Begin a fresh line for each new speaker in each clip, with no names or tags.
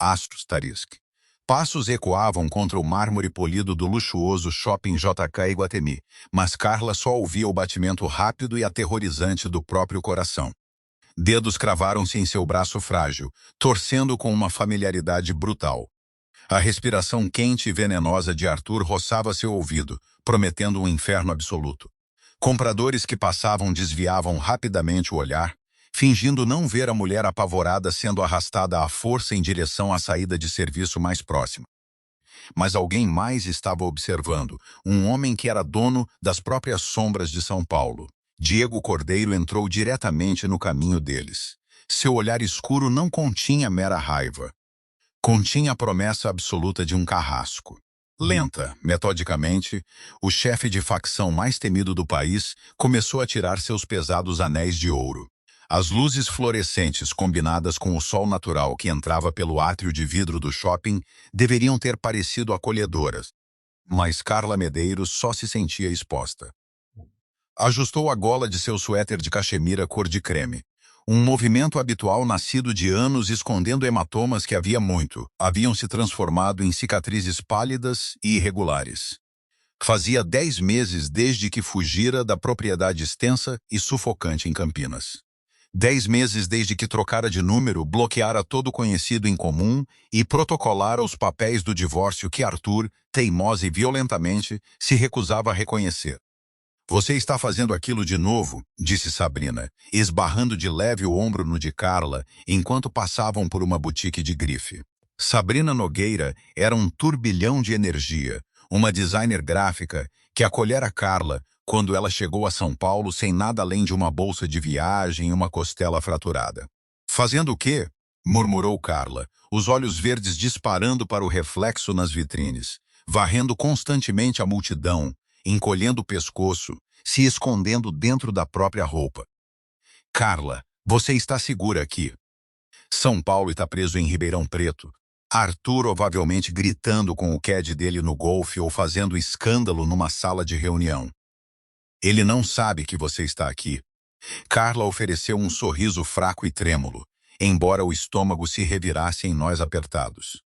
Astros Tarisk. Passos ecoavam contra o mármore polido do luxuoso shopping JK Iguatemi, mas Carla só ouvia o batimento rápido e aterrorizante do próprio coração. Dedos cravaram-se em seu braço frágil, torcendo com uma familiaridade brutal. A respiração quente e venenosa de Arthur roçava seu ouvido, prometendo um inferno absoluto. Compradores que passavam desviavam rapidamente o olhar, fingindo não ver a mulher apavorada sendo arrastada à força em direção à saída de serviço mais próxima. Mas alguém mais estava observando, um homem que era dono das próprias sombras de São Paulo. Diego Cordeiro entrou diretamente no caminho deles. Seu olhar escuro não continha mera raiva. Continha a promessa absoluta de um carrasco. Lenta, metodicamente, o chefe de facção mais temido do país começou a tirar seus pesados anéis de ouro. As luzes fluorescentes combinadas com o sol natural que entrava pelo átrio de vidro do shopping deveriam ter parecido acolhedoras. Mas Carla Medeiros só se sentia exposta. Ajustou a gola de seu suéter de cachemira cor de creme. Um movimento habitual nascido de anos escondendo hematomas que haviam se transformado em cicatrizes pálidas e irregulares. Fazia 10 meses desde que fugira da propriedade extensa e sufocante em Campinas. 10 meses desde que trocara de número, bloqueara todo conhecido em comum e protocolara os papéis do divórcio que Arthur, teimosa e violentamente, se recusava a reconhecer. Você está fazendo aquilo de novo, disse Sabrina, esbarrando de leve o ombro no de Carla, enquanto passavam por uma boutique de grife. Sabrina Nogueira era um turbilhão de energia, uma designer gráfica que acolhera Carla quando ela chegou a São Paulo sem nada além de uma bolsa de viagem e uma costela fraturada. Fazendo o quê? Murmurou Carla, os olhos verdes disparando para o reflexo nas vitrines, varrendo constantemente a multidão, encolhendo o pescoço, se escondendo dentro da própria roupa. Carla, você está segura aqui. São Paulo está preso em Ribeirão Preto. Arthur ovavelmente gritando com o CAD dele no golfe ou fazendo escândalo numa sala de reunião. Ele não sabe que você está aqui. Carla ofereceu um sorriso fraco e trêmulo, embora o estômago se revirasse em nós apertados.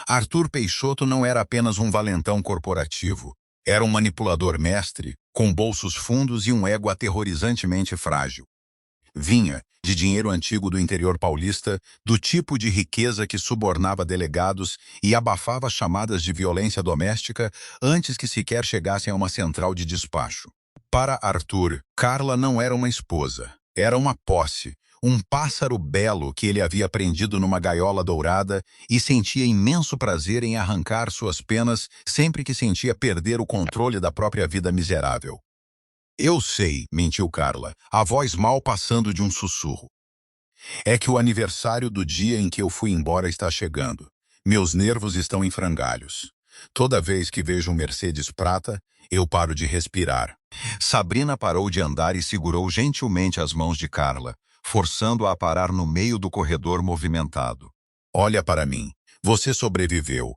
Arthur Peixoto não era apenas um valentão corporativo. Era um manipulador mestre, com bolsos fundos e um ego aterrorizantemente frágil. Vinha de dinheiro antigo do interior paulista, do tipo de riqueza que subornava delegados e abafava chamadas de violência doméstica antes que sequer chegassem a uma central de despacho. Para Arthur, Carla não era uma esposa, era uma posse, um pássaro belo que ele havia prendido numa gaiola dourada e sentia imenso prazer em arrancar suas penas sempre que sentia perder o controle da própria vida miserável. Eu sei, mentiu Carla, a voz mal passando de um sussurro. É que o aniversário do dia em que eu fui embora está chegando. Meus nervos estão em frangalhos. Toda vez que vejo um Mercedes prata, eu paro de respirar. Sabrina parou de andar e segurou gentilmente as mãos de Carla, forçando-a a parar no meio do corredor movimentado. Olha para mim. Você sobreviveu.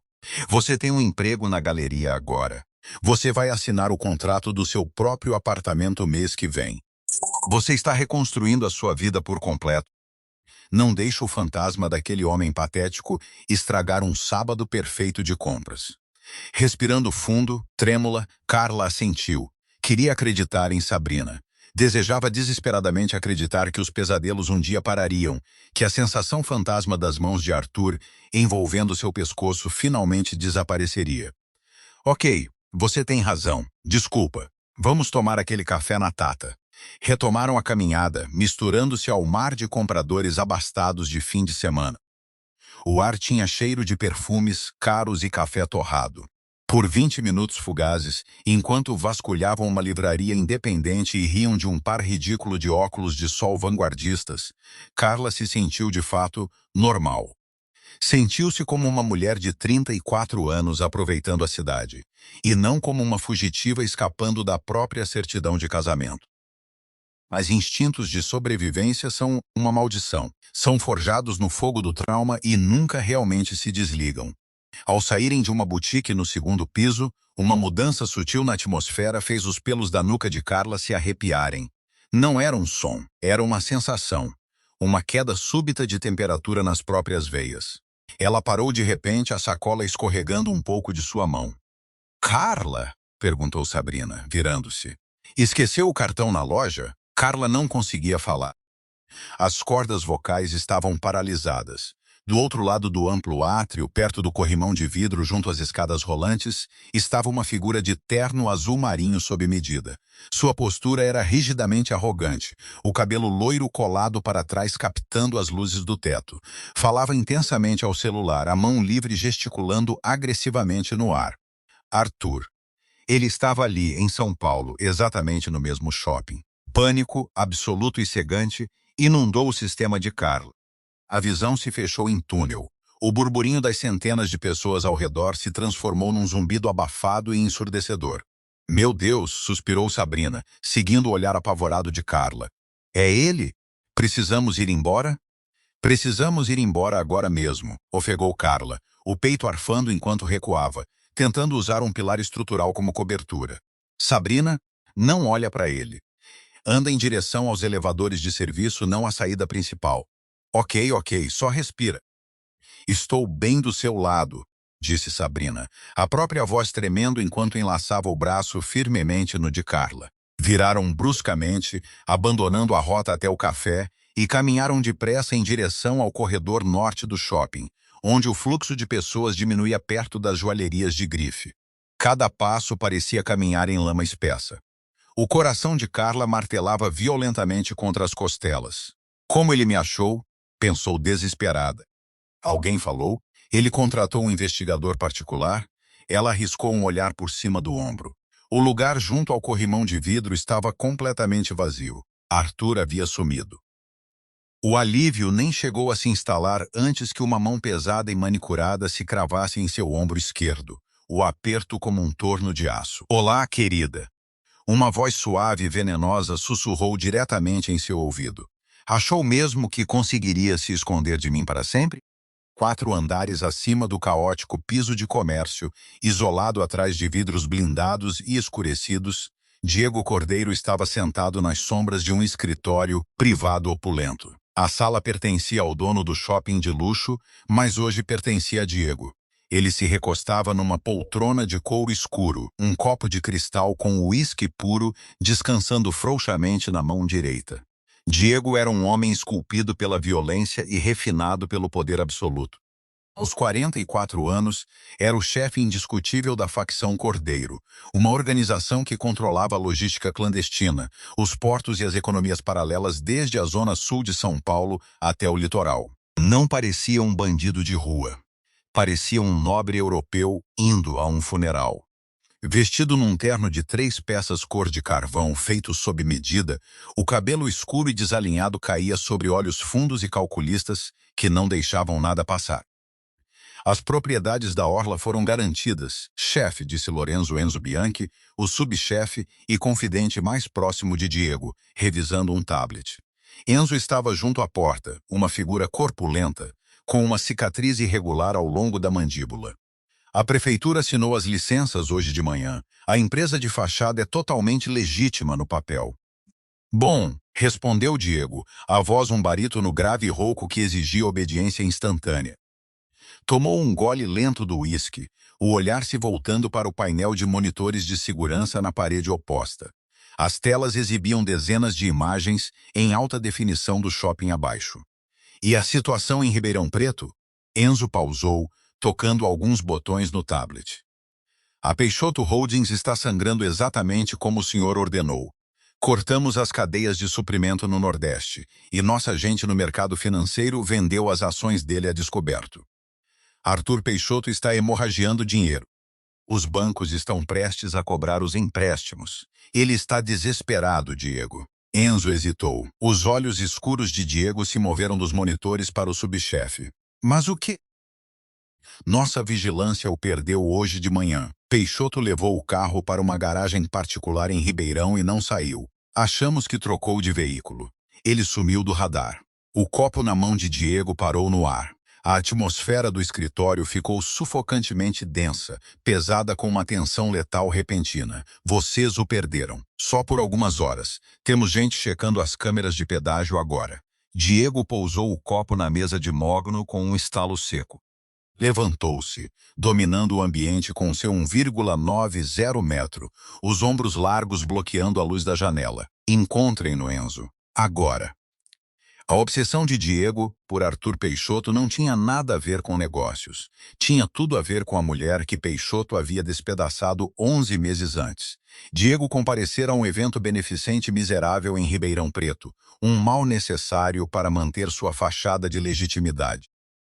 Você tem um emprego na galeria agora. Você vai assinar o contrato do seu próprio apartamento mês que vem. Você está reconstruindo a sua vida por completo. Não deixe o fantasma daquele homem patético estragar um sábado perfeito de compras. Respirando fundo, trêmula, Carla assentiu. Queria acreditar em Sabrina. Desejava desesperadamente acreditar que os pesadelos um dia parariam, que a sensação fantasma das mãos de Arthur, envolvendo seu pescoço, finalmente desapareceria. Ok, você tem razão. Desculpa. Vamos tomar aquele café na Tata. Retomaram a caminhada, misturando-se ao mar de compradores abastados de fim de semana. O ar tinha cheiro de perfumes caros e café torrado. Por 20 minutos fugazes, enquanto vasculhavam uma livraria independente e riam de um par ridículo de óculos de sol vanguardistas, Carla se sentiu de fato normal. Sentiu-se como uma mulher de 34 anos aproveitando a cidade, e não como uma fugitiva escapando da própria certidão de casamento. Mas instintos de sobrevivência são uma maldição. São forjados no fogo do trauma e nunca realmente se desligam. Ao saírem de uma boutique no segundo piso, uma mudança sutil na atmosfera fez os pelos da nuca de Carla se arrepiarem. Não era um som, era uma sensação. Uma queda súbita de temperatura nas próprias veias. Ela parou de repente, a sacola escorregando um pouco de sua mão. Carla? Perguntou Sabrina, virando-se. Esqueceu o cartão na loja? Carla não conseguia falar. As cordas vocais estavam paralisadas. Do outro lado do amplo átrio, perto do corrimão de vidro junto às escadas rolantes, estava uma figura de terno azul marinho sob medida. Sua postura era rigidamente arrogante, o cabelo loiro colado para trás captando as luzes do teto. Falava intensamente ao celular, a mão livre gesticulando agressivamente no ar. Arthur. Ele estava ali, em São Paulo, exatamente no mesmo shopping. Pânico, absoluto e cegante, inundou o sistema de Carla. A visão se fechou em túnel. O burburinho das centenas de pessoas ao redor se transformou num zumbido abafado e ensurdecedor. Meu Deus, suspirou Sabrina, seguindo o olhar apavorado de Carla. É ele? Precisamos ir embora? Precisamos ir embora agora mesmo, ofegou Carla, o peito arfando enquanto recuava, tentando usar um pilar estrutural como cobertura. Sabrina, não olha para ele. Anda em direção aos elevadores de serviço, não à saída principal. Ok, só respira. Estou bem do seu lado, disse Sabrina, a própria voz tremendo enquanto enlaçava o braço firmemente no de Carla. Viraram bruscamente, abandonando a rota até o café, e caminharam depressa em direção ao corredor norte do shopping, onde o fluxo de pessoas diminuía perto das joalherias de grife. Cada passo parecia caminhar em lama espessa. O coração de Carla martelava violentamente contra as costelas. Como ele me achou? Pensou desesperada. Alguém falou? Ele contratou um investigador particular? Ela arriscou um olhar por cima do ombro. O lugar junto ao corrimão de vidro estava completamente vazio. Arthur havia sumido. O alívio nem chegou a se instalar antes que uma mão pesada e manicurada se cravasse em seu ombro esquerdo, o aperto como um torno de aço. Olá, querida. Uma voz suave e venenosa sussurrou diretamente em seu ouvido. Achou mesmo que conseguiria se esconder de mim para sempre? 4 andares acima do caótico piso de comércio, isolado atrás de vidros blindados e escurecidos, Diego Cordeiro estava sentado nas sombras de um escritório privado opulento. A sala pertencia ao dono do shopping de luxo, mas hoje pertencia a Diego. Ele se recostava numa poltrona de couro escuro, um copo de cristal com uísque puro descansando frouxamente na mão direita. Diego era um homem esculpido pela violência e refinado pelo poder absoluto. Aos 44 anos, era o chefe indiscutível da facção Cordeiro, uma organização que controlava a logística clandestina, os portos e as economias paralelas desde a zona sul de São Paulo até o litoral. Não parecia um bandido de rua. Parecia um nobre europeu indo a um funeral. Vestido num terno de 3 peças cor de carvão feito sob medida, o cabelo escuro e desalinhado caía sobre olhos fundos e calculistas que não deixavam nada passar. As propriedades da orla foram garantidas, chefe, disse Lorenzo Enzo Bianchi, o subchefe e confidente mais próximo de Diego, revisando um tablet. Enzo estava junto à porta, uma figura corpulenta, com uma cicatriz irregular ao longo da mandíbula. A prefeitura assinou as licenças hoje de manhã. A empresa de fachada é totalmente legítima no papel. Bom, respondeu Diego, a voz um barítono grave e rouco que exigia obediência instantânea. Tomou um gole lento do uísque, o olhar se voltando para o painel de monitores de segurança na parede oposta. As telas exibiam dezenas de imagens em alta definição do shopping abaixo. E a situação em Ribeirão Preto? Enzo pausou, tocando alguns botões no tablet. A Peixoto Holdings está sangrando exatamente como o senhor ordenou. Cortamos as cadeias de suprimento no Nordeste, e nossa gente no mercado financeiro vendeu as ações dele a descoberto. Arthur Peixoto está hemorragiando dinheiro. Os bancos estão prestes a cobrar os empréstimos. Ele está desesperado, Diego. Enzo hesitou. Os olhos escuros de Diego se moveram dos monitores para o subchefe. Mas o que? Nossa vigilância o perdeu hoje de manhã. Peixoto levou o carro para uma garagem particular em Ribeirão e não saiu. Achamos que trocou de veículo. Ele sumiu do radar. O copo na mão de Diego parou no ar. A atmosfera do escritório ficou sufocantemente densa, pesada com uma tensão letal repentina. Vocês o perderam. Só por algumas horas. Temos gente checando as câmeras de pedágio agora. Diego pousou o copo na mesa de mogno com um estalo seco. Levantou-se, dominando o ambiente com seu 1,90 metro, os ombros largos bloqueando a luz da janela. Encontrem-no, Enzo. Agora. A obsessão de Diego por Arthur Peixoto não tinha nada a ver com negócios. Tinha tudo a ver com a mulher que Peixoto havia despedaçado 11 meses antes. Diego comparecera a um evento beneficente miserável em Ribeirão Preto, um mal necessário para manter sua fachada de legitimidade.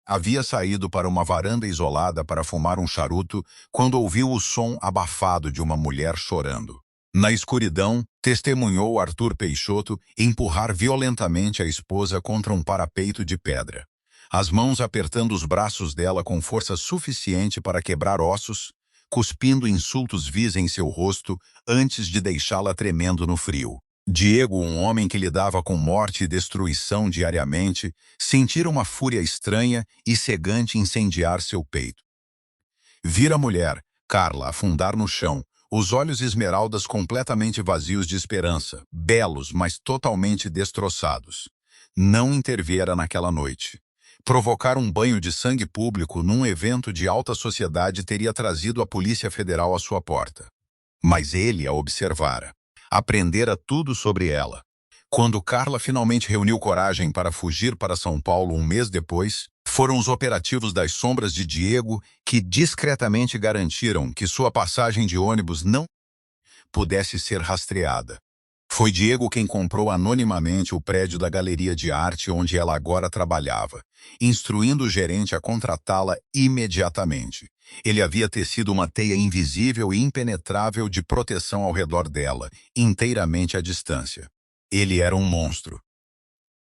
Havia saído para uma varanda isolada para fumar um charuto quando ouviu o som abafado de uma mulher chorando. Na escuridão, testemunhou Arthur Peixoto empurrar violentamente a esposa contra um parapeito de pedra. As mãos apertando os braços dela com força suficiente para quebrar ossos, cuspindo insultos vis em seu rosto antes de deixá-la tremendo no frio. Diego, um homem que lidava com morte e destruição diariamente, sentira uma fúria estranha e cegante incendiar seu peito. Vira a mulher, Carla, afundar no chão, os olhos esmeraldas completamente vazios de esperança, belos, mas totalmente destroçados. Não interviera naquela noite. Provocar um banho de sangue público num evento de alta sociedade teria trazido a Polícia Federal à sua porta. Mas ele a observara. Aprendera tudo sobre ela. Quando Carla finalmente reuniu coragem para fugir para São Paulo um mês depois, foram os operativos das sombras de Diego que discretamente garantiram que sua passagem de ônibus não pudesse ser rastreada. Foi Diego quem comprou anonimamente o prédio da galeria de arte onde ela agora trabalhava, instruindo o gerente a contratá-la imediatamente. Ele havia tecido uma teia invisível e impenetrável de proteção ao redor dela, inteiramente à distância. Ele era um monstro.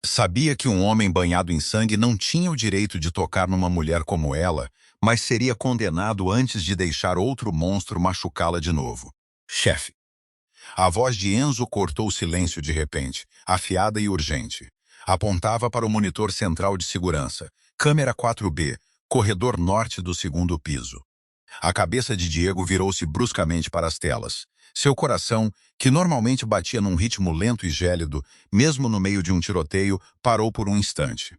Sabia que um homem banhado em sangue não tinha o direito de tocar numa mulher como ela, mas seria condenado antes de deixar outro monstro machucá-la de novo. Chefe. A voz de Enzo cortou o silêncio de repente, afiada e urgente. Apontava para o monitor central de segurança. Câmera 4B, corredor norte do segundo piso. A cabeça de Diego virou-se bruscamente para as telas. Seu coração, que normalmente batia num ritmo lento e gélido, mesmo no meio de um tiroteio, parou por um instante.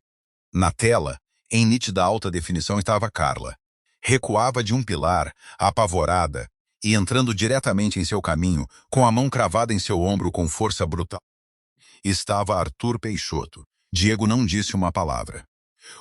Na tela, em nítida alta definição, estava Carla. Recuava de um pilar, apavorada, e entrando diretamente em seu caminho, com a mão cravada em seu ombro com força brutal. Estava Arthur Peixoto. Diego não disse uma palavra.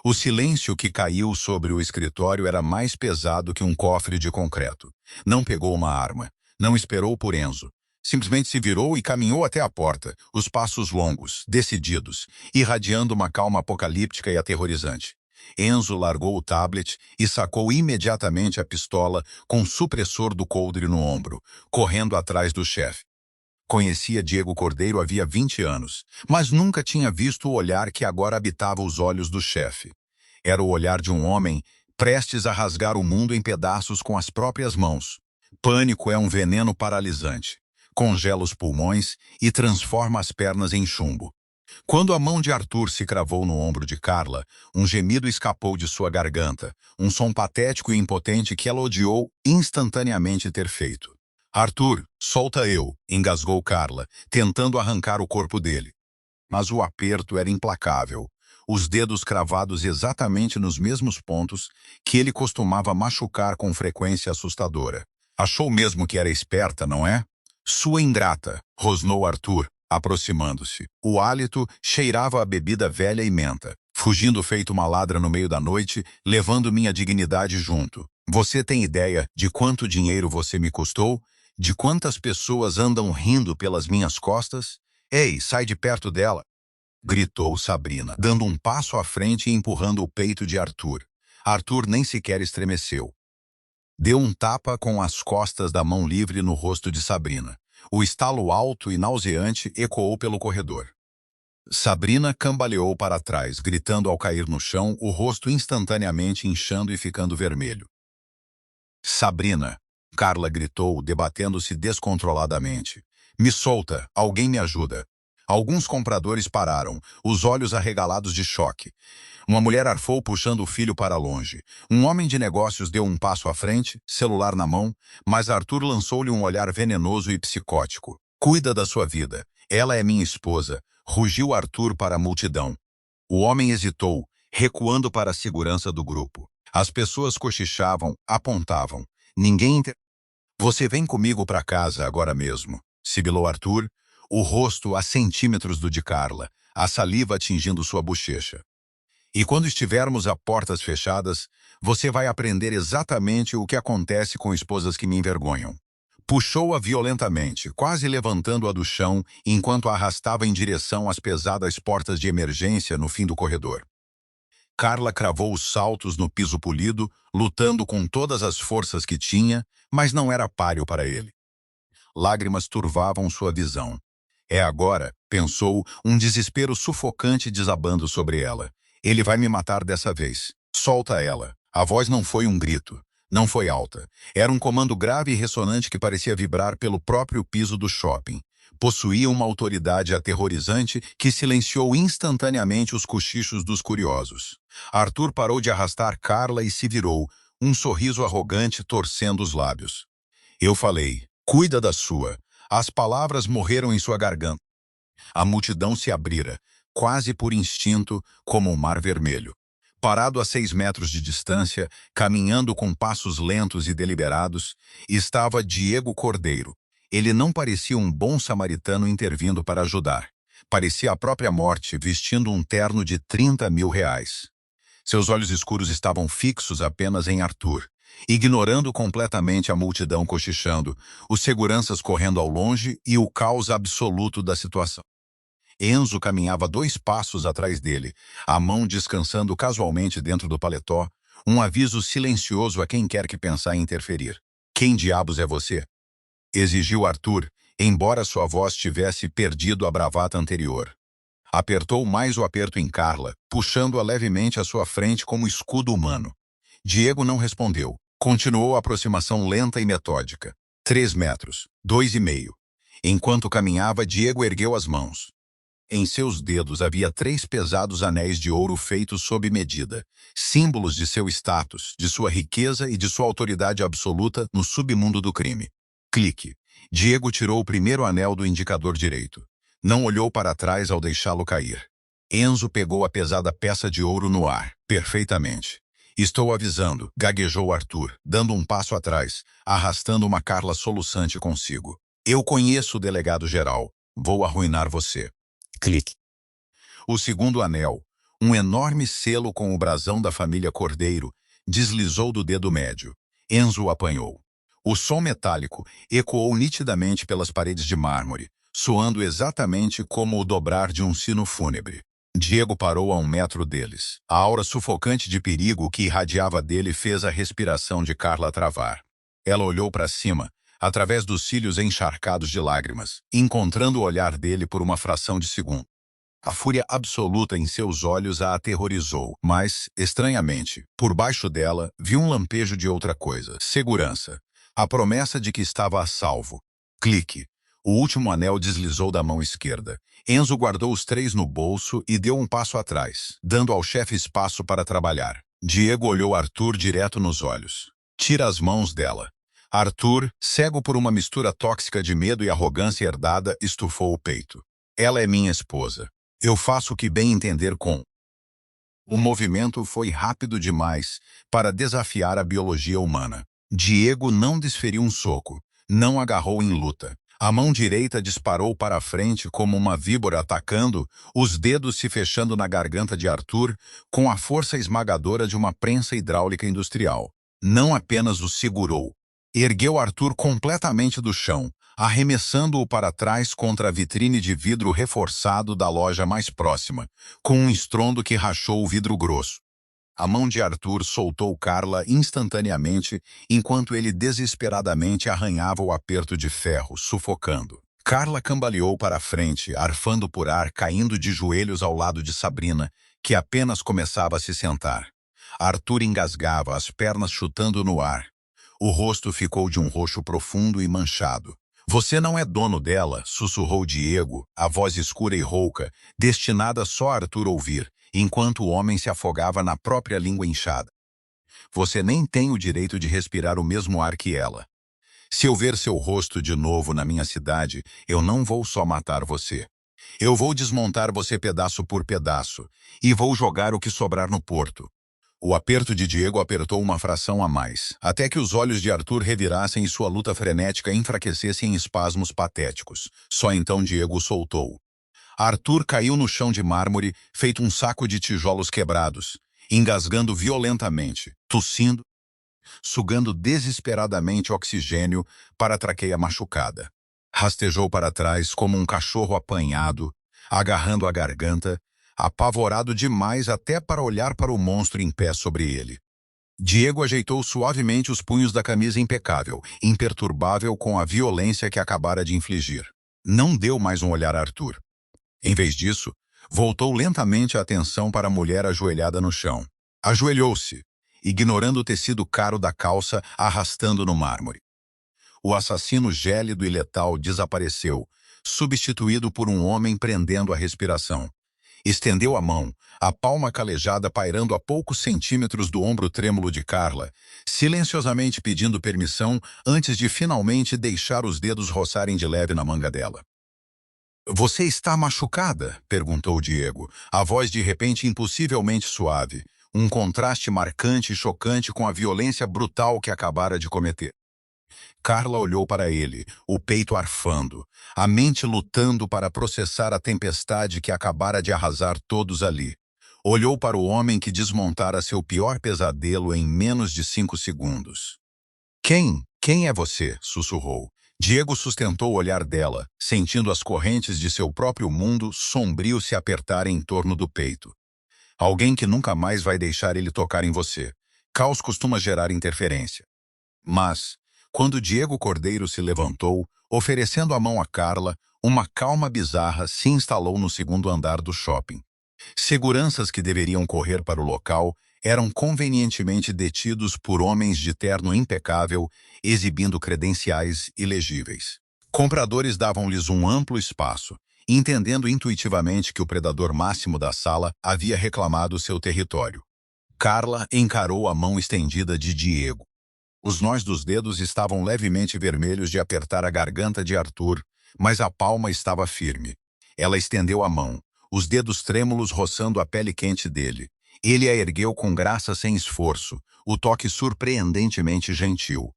O silêncio que caiu sobre o escritório era mais pesado que um cofre de concreto. Não pegou uma arma. Não esperou por Enzo. Simplesmente se virou e caminhou até a porta, os passos longos, decididos, irradiando uma calma apocalíptica e aterrorizante. Enzo largou o tablet e sacou imediatamente a pistola com o supressor do coldre no ombro, correndo atrás do chefe. Conhecia Diego Cordeiro havia 20 anos, mas nunca tinha visto o olhar que agora habitava os olhos do chefe. Era o olhar de um homem prestes a rasgar o mundo em pedaços com as próprias mãos. Pânico é um veneno paralisante. Congela os pulmões e transforma as pernas em chumbo. Quando a mão de Arthur se cravou no ombro de Carla, um gemido escapou de sua garganta, um som patético e impotente que ela odiou instantaneamente ter feito. Arthur, solta eu, engasgou Carla, tentando arrancar o corpo dele. Mas o aperto era implacável, os dedos cravados exatamente nos mesmos pontos que ele costumava machucar com frequência assustadora. Achou mesmo que era esperta, não é? Sua ingrata, rosnou Arthur, aproximando-se. O hálito cheirava a bebida velha e menta, fugindo feito uma ladra no meio da noite, levando minha dignidade junto. Você tem ideia de quanto dinheiro você me custou? De quantas pessoas andam rindo pelas minhas costas? Ei, sai de perto dela! Gritou Sabrina, dando um passo à frente e empurrando o peito de Arthur. Arthur nem sequer estremeceu. Deu um tapa com as costas da mão livre no rosto de Sabrina. O estalo alto e nauseante ecoou pelo corredor. Sabrina cambaleou para trás, gritando ao cair no chão, o rosto instantaneamente inchando e ficando vermelho. Sabrina, Carla gritou, debatendo-se descontroladamente. Me solta, alguém me ajuda. Alguns compradores pararam, os olhos arregalados de choque. Uma mulher arfou puxando o filho para longe. Um homem de negócios deu um passo à frente, celular na mão, mas Arthur lançou-lhe um olhar venenoso e psicótico. Cuida da sua vida. Ela é minha esposa, rugiu Arthur para a multidão. O homem hesitou, recuando para a segurança do grupo. As pessoas cochichavam, apontavam. Ninguém Você vem comigo para casa agora mesmo, sibilou Arthur, o rosto a centímetros do de Carla, a saliva atingindo sua bochecha. E quando estivermos a portas fechadas, você vai aprender exatamente o que acontece com esposas que me envergonham. Puxou-a violentamente, quase levantando-a do chão, enquanto a arrastava em direção às pesadas portas de emergência no fim do corredor. Carla cravou os saltos no piso polido, lutando com todas as forças que tinha, mas não era páreo para ele. Lágrimas turvavam sua visão. É agora, pensou, um desespero sufocante desabando sobre ela. Ele vai me matar dessa vez. Solta ela. A voz não foi um grito. Não foi alta. Era um comando grave e ressonante que parecia vibrar pelo próprio piso do shopping. Possuía uma autoridade aterrorizante que silenciou instantaneamente os cochichos dos curiosos. Arthur parou de arrastar Carla e se virou, um sorriso arrogante torcendo os lábios. Eu falei, cuida da sua. As palavras morreram em sua garganta. A multidão se abrira, quase por instinto, como um mar vermelho. Parado a 6 metros de distância, caminhando com passos lentos e deliberados, estava Diego Cordeiro. Ele não parecia um bom samaritano intervindo para ajudar. Parecia a própria morte, vestindo um terno de 30 mil reais. Seus olhos escuros estavam fixos apenas em Arthur, ignorando completamente a multidão cochichando, os seguranças correndo ao longe e o caos absoluto da situação. Enzo caminhava 2 passos atrás dele, a mão descansando casualmente dentro do paletó, um aviso silencioso a quem quer que pensar em interferir. Quem diabos é você? Exigiu Arthur, embora sua voz tivesse perdido a bravata anterior. Apertou mais o aperto em Carla, puxando-a levemente à sua frente como escudo humano. Diego não respondeu. Continuou a aproximação lenta e metódica. 3 metros, 2,5. Enquanto caminhava, Diego ergueu as mãos. Em seus dedos havia 3 pesados anéis de ouro feitos sob medida, símbolos de seu status, de sua riqueza e de sua autoridade absoluta no submundo do crime. Clique. Diego tirou o primeiro anel do indicador direito. Não olhou para trás ao deixá-lo cair. Enzo pegou a pesada peça de ouro no ar, perfeitamente. Estou avisando, gaguejou Arthur, dando um passo atrás, arrastando uma Carla soluçante consigo. Eu conheço o delegado-geral. Vou arruinar você. Clique. O segundo anel, um enorme selo com o brasão da família Cordeiro, deslizou do dedo médio. Enzo o apanhou. O som metálico ecoou nitidamente pelas paredes de mármore, soando exatamente como o dobrar de um sino fúnebre. Diego parou a 1 metro deles. A aura sufocante de perigo que irradiava dele fez a respiração de Carla travar. Ela olhou para cima, através dos cílios encharcados de lágrimas, encontrando o olhar dele por uma fração de segundo. A fúria absoluta em seus olhos a aterrorizou, mas, estranhamente, por baixo dela, viu um lampejo de outra coisa, segurança. A promessa de que estava a salvo. Clique. O último anel deslizou da mão esquerda. Enzo guardou os 3 no bolso e deu um passo atrás, dando ao chefe espaço para trabalhar. Diego olhou Arthur direto nos olhos. Tira as mãos dela. Arthur, cego por uma mistura tóxica de medo e arrogância herdada, estufou o peito. Ela é minha esposa. Eu faço o que bem entender com. O movimento foi rápido demais para desafiar a biologia humana. Diego não desferiu um soco, não agarrou em luta. A mão direita disparou para a frente como uma víbora atacando, os dedos se fechando na garganta de Arthur com a força esmagadora de uma prensa hidráulica industrial. Não apenas o segurou. Ergueu Arthur completamente do chão, arremessando-o para trás contra a vitrine de vidro reforçado da loja mais próxima, com um estrondo que rachou o vidro grosso. A mão de Arthur soltou Carla instantaneamente, enquanto ele desesperadamente arranhava o aperto de ferro, sufocando. Carla cambaleou para a frente, arfando por ar, caindo de joelhos ao lado de Sabrina, que apenas começava a se sentar. Arthur engasgava, as pernas chutando no ar. O rosto ficou de um roxo profundo e manchado. Você não é dono dela, sussurrou Diego, a voz escura e rouca, destinada só a Arthur ouvir, enquanto o homem se afogava na própria língua inchada. Você nem tem o direito de respirar o mesmo ar que ela. Se eu ver seu rosto de novo na minha cidade, eu não vou só matar você. Eu vou desmontar você pedaço por pedaço, e vou jogar o que sobrar no porto. O aperto de Diego apertou uma fração a mais, até que os olhos de Arthur revirassem e sua luta frenética enfraquecesse em espasmos patéticos. Só então Diego o soltou. Arthur caiu no chão de mármore, feito um saco de tijolos quebrados, engasgando violentamente, tossindo, sugando desesperadamente oxigênio para a traqueia machucada. Rastejou para trás como um cachorro apanhado, agarrando a garganta, apavorado demais até para olhar para o monstro em pé sobre ele. Diego ajeitou suavemente os punhos da camisa impecável, imperturbável com a violência que acabara de infligir. Não deu mais um olhar a Arthur. Em vez disso, voltou lentamente a atenção para a mulher ajoelhada no chão. Ajoelhou-se, ignorando o tecido caro da calça arrastando no mármore. O assassino gélido e letal desapareceu, substituído por um homem prendendo a respiração. Estendeu a mão, a palma calejada pairando a poucos centímetros do ombro trêmulo de Carla, silenciosamente pedindo permissão antes de finalmente deixar os dedos roçarem de leve na manga dela. "Você está machucada?" perguntou Diego, a voz de repente impossivelmente suave, um contraste marcante e chocante com a violência brutal que acabara de cometer. Carla olhou para ele, o peito arfando, a mente lutando para processar a tempestade que acabara de arrasar todos ali. Olhou para o homem que desmontara seu pior pesadelo em menos de 5 segundos. Quem é você?" sussurrou. Diego sustentou o olhar dela, sentindo as correntes de seu próprio mundo sombrio se apertarem em torno do peito. "Alguém que nunca mais vai deixar ele tocar em você. Caos costuma gerar interferência." Mas, quando Diego Cordeiro se levantou, oferecendo a mão a Carla, uma calma bizarra se instalou no segundo andar do shopping. Seguranças que deveriam correr para o local eram convenientemente detidos por homens de terno impecável, exibindo credenciais ilegíveis. Compradores davam-lhes um amplo espaço, entendendo intuitivamente que o predador máximo da sala havia reclamado seu território. Carla encarou a mão estendida de Diego. Os nós dos dedos estavam levemente vermelhos de apertar a garganta de Arthur, mas a palma estava firme. Ela estendeu a mão, os dedos trêmulos roçando a pele quente dele. Ele a ergueu com graça sem esforço, o toque surpreendentemente gentil.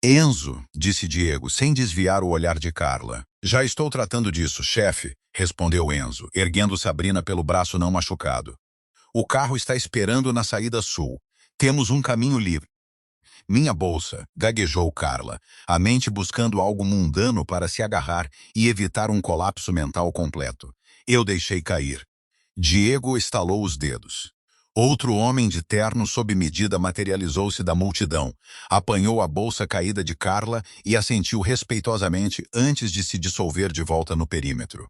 "Enzo", disse Diego, sem desviar o olhar de Carla. "Já estou tratando disso, chefe", respondeu Enzo, erguendo Sabrina pelo braço não machucado. "O carro está esperando na saída sul. Temos um caminho livre." "Minha bolsa", gaguejou Carla, a mente buscando algo mundano para se agarrar e evitar um colapso mental completo. "Eu deixei cair." Diego estalou os dedos. Outro homem de terno sob medida materializou-se da multidão, apanhou a bolsa caída de Carla e assentiu respeitosamente antes de se dissolver de volta no perímetro.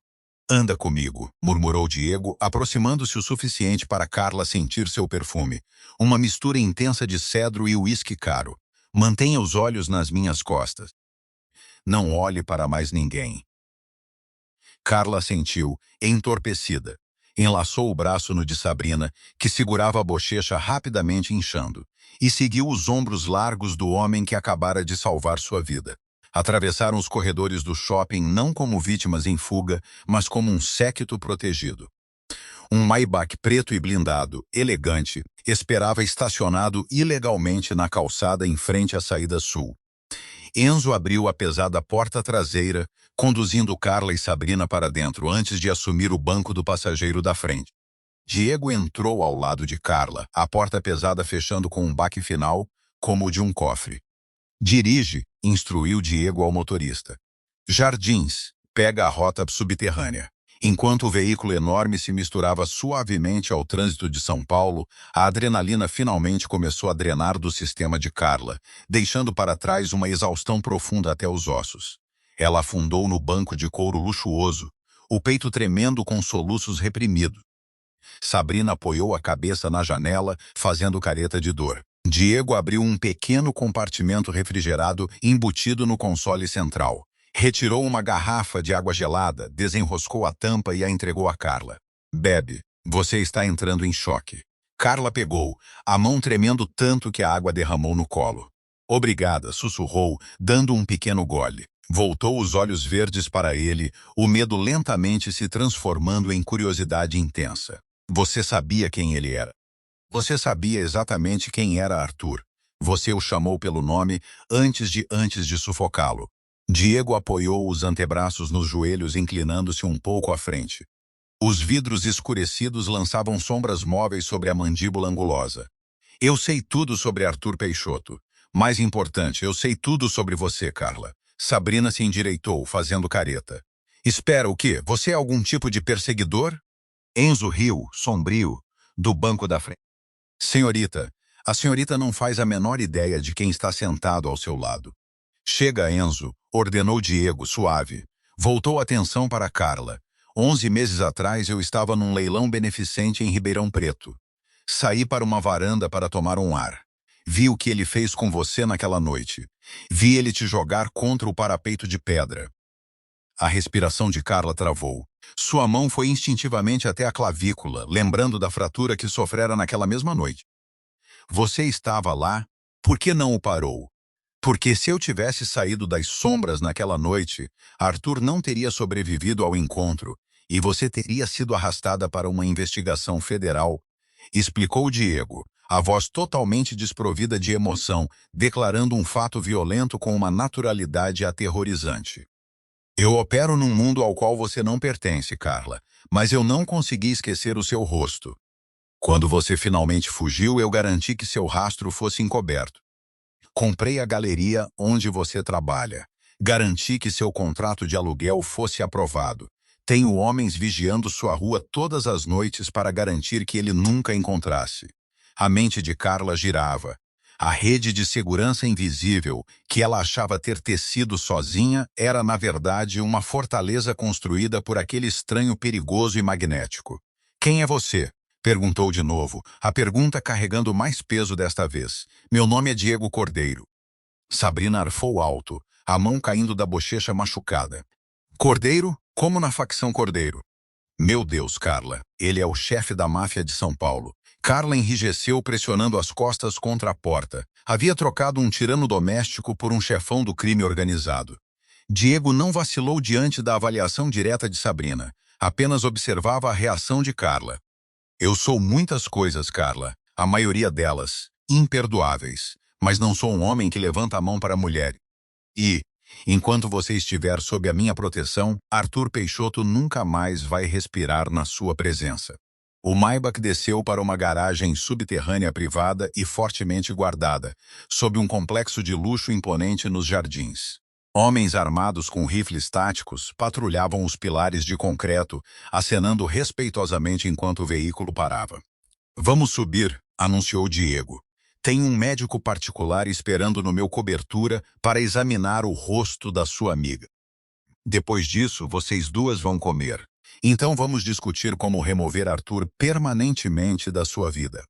"Anda comigo", murmurou Diego, aproximando-se o suficiente para Carla sentir seu perfume, uma mistura intensa de cedro e uísque caro. "Mantenha os olhos nas minhas costas. Não olhe para mais ninguém." Carla assentiu, entorpecida. Enlaçou o braço no de Sabrina, que segurava a bochecha rapidamente inchando, e seguiu os ombros largos do homem que acabara de salvar sua vida. Atravessaram os corredores do shopping não como vítimas em fuga, mas como um séquito protegido. Um Maybach preto e blindado, elegante, esperava estacionado ilegalmente na calçada em frente à saída sul. Enzo abriu a pesada porta traseira, conduzindo Carla e Sabrina para dentro antes de assumir o banco do passageiro da frente. Diego entrou ao lado de Carla, a porta pesada fechando com um baque final, como o de um cofre. "Dirige", instruiu Diego ao motorista. "Jardins, pega a rota subterrânea." Enquanto o veículo enorme se misturava suavemente ao trânsito de São Paulo, a adrenalina finalmente começou a drenar do sistema de Carla, deixando para trás uma exaustão profunda até os ossos. Ela afundou no banco de couro luxuoso, o peito tremendo com soluços reprimidos. Sabrina apoiou a cabeça na janela, fazendo careta de dor. Diego abriu um pequeno compartimento refrigerado embutido no console central. Retirou uma garrafa de água gelada, desenroscou a tampa e a entregou a Carla. "Bebe, você está entrando em choque." Carla pegou, a mão tremendo tanto que a água derramou no colo. "Obrigada", sussurrou, dando um pequeno gole. Voltou os olhos verdes para ele, o medo lentamente se transformando em curiosidade intensa. "Você sabia quem ele era?" Você sabia exatamente quem era Arthur. Você o chamou pelo nome antes de sufocá-lo. Diego apoiou os antebraços nos joelhos, inclinando-se um pouco à frente. Os vidros escurecidos lançavam sombras móveis sobre a mandíbula angulosa. Eu sei tudo sobre Arthur Peixoto. Mais importante, eu sei tudo sobre você, Carla. Sabrina se endireitou, fazendo careta. Espera, o quê? Você é algum tipo de perseguidor? Enzo riu, sombrio, do banco da frente. Senhorita, a senhorita não faz a menor ideia de quem está sentado ao seu lado. Chega, Enzo, ordenou Diego, suave. Voltou a atenção para Carla. 11 meses atrás eu estava num leilão beneficente em Ribeirão Preto. Saí para uma varanda para tomar um ar. Vi o que ele fez com você naquela noite. Vi ele te jogar contra o parapeito de pedra. A respiração de Carla travou. Sua mão foi instintivamente até a clavícula, lembrando da fratura que sofrera naquela mesma noite. Você estava lá? Por que não o parou? Porque se eu tivesse saído das sombras naquela noite, Arthur não teria sobrevivido ao encontro e você teria sido arrastada para uma investigação federal, explicou Diego, a voz totalmente desprovida de emoção, declarando um fato violento com uma naturalidade aterrorizante. Eu opero num mundo ao qual você não pertence, Carla, mas eu não consegui esquecer o seu rosto. Quando você finalmente fugiu, eu garanti que seu rastro fosse encoberto. Comprei a galeria onde você trabalha. Garanti que seu contrato de aluguel fosse aprovado. Tenho homens vigiando sua rua todas as noites para garantir que ele nunca encontrasse. A mente de Carla girava. A rede de segurança invisível, que ela achava ter tecido sozinha, era, na verdade, uma fortaleza construída por aquele estranho perigoso e magnético. Quem é você? Perguntou de novo, a pergunta carregando mais peso desta vez. Meu nome é Diego Cordeiro. Sabrina arfou alto, a mão caindo da bochecha machucada. Cordeiro? Como na facção Cordeiro? Meu Deus, Carla, ele é o chefe da máfia de São Paulo. Carla enrijeceu, pressionando as costas contra a porta. Havia trocado um tirano doméstico por um chefão do crime organizado. Diego não vacilou diante da avaliação direta de Sabrina. Apenas observava a reação de Carla. Eu sou muitas coisas, Carla. A maioria delas, imperdoáveis. Mas não sou um homem que levanta a mão para a mulher. E, enquanto você estiver sob a minha proteção, Arthur Peixoto nunca mais vai respirar na sua presença. O Maybach desceu para uma garagem subterrânea privada e fortemente guardada, sob um complexo de luxo imponente nos jardins. Homens armados com rifles táticos patrulhavam os pilares de concreto, acenando respeitosamente enquanto o veículo parava. Vamos subir, anunciou Diego. Tem um médico particular esperando no meu cobertura para examinar o rosto da sua amiga. Depois disso, vocês duas vão comer. Então vamos discutir como remover Arthur permanentemente da sua vida.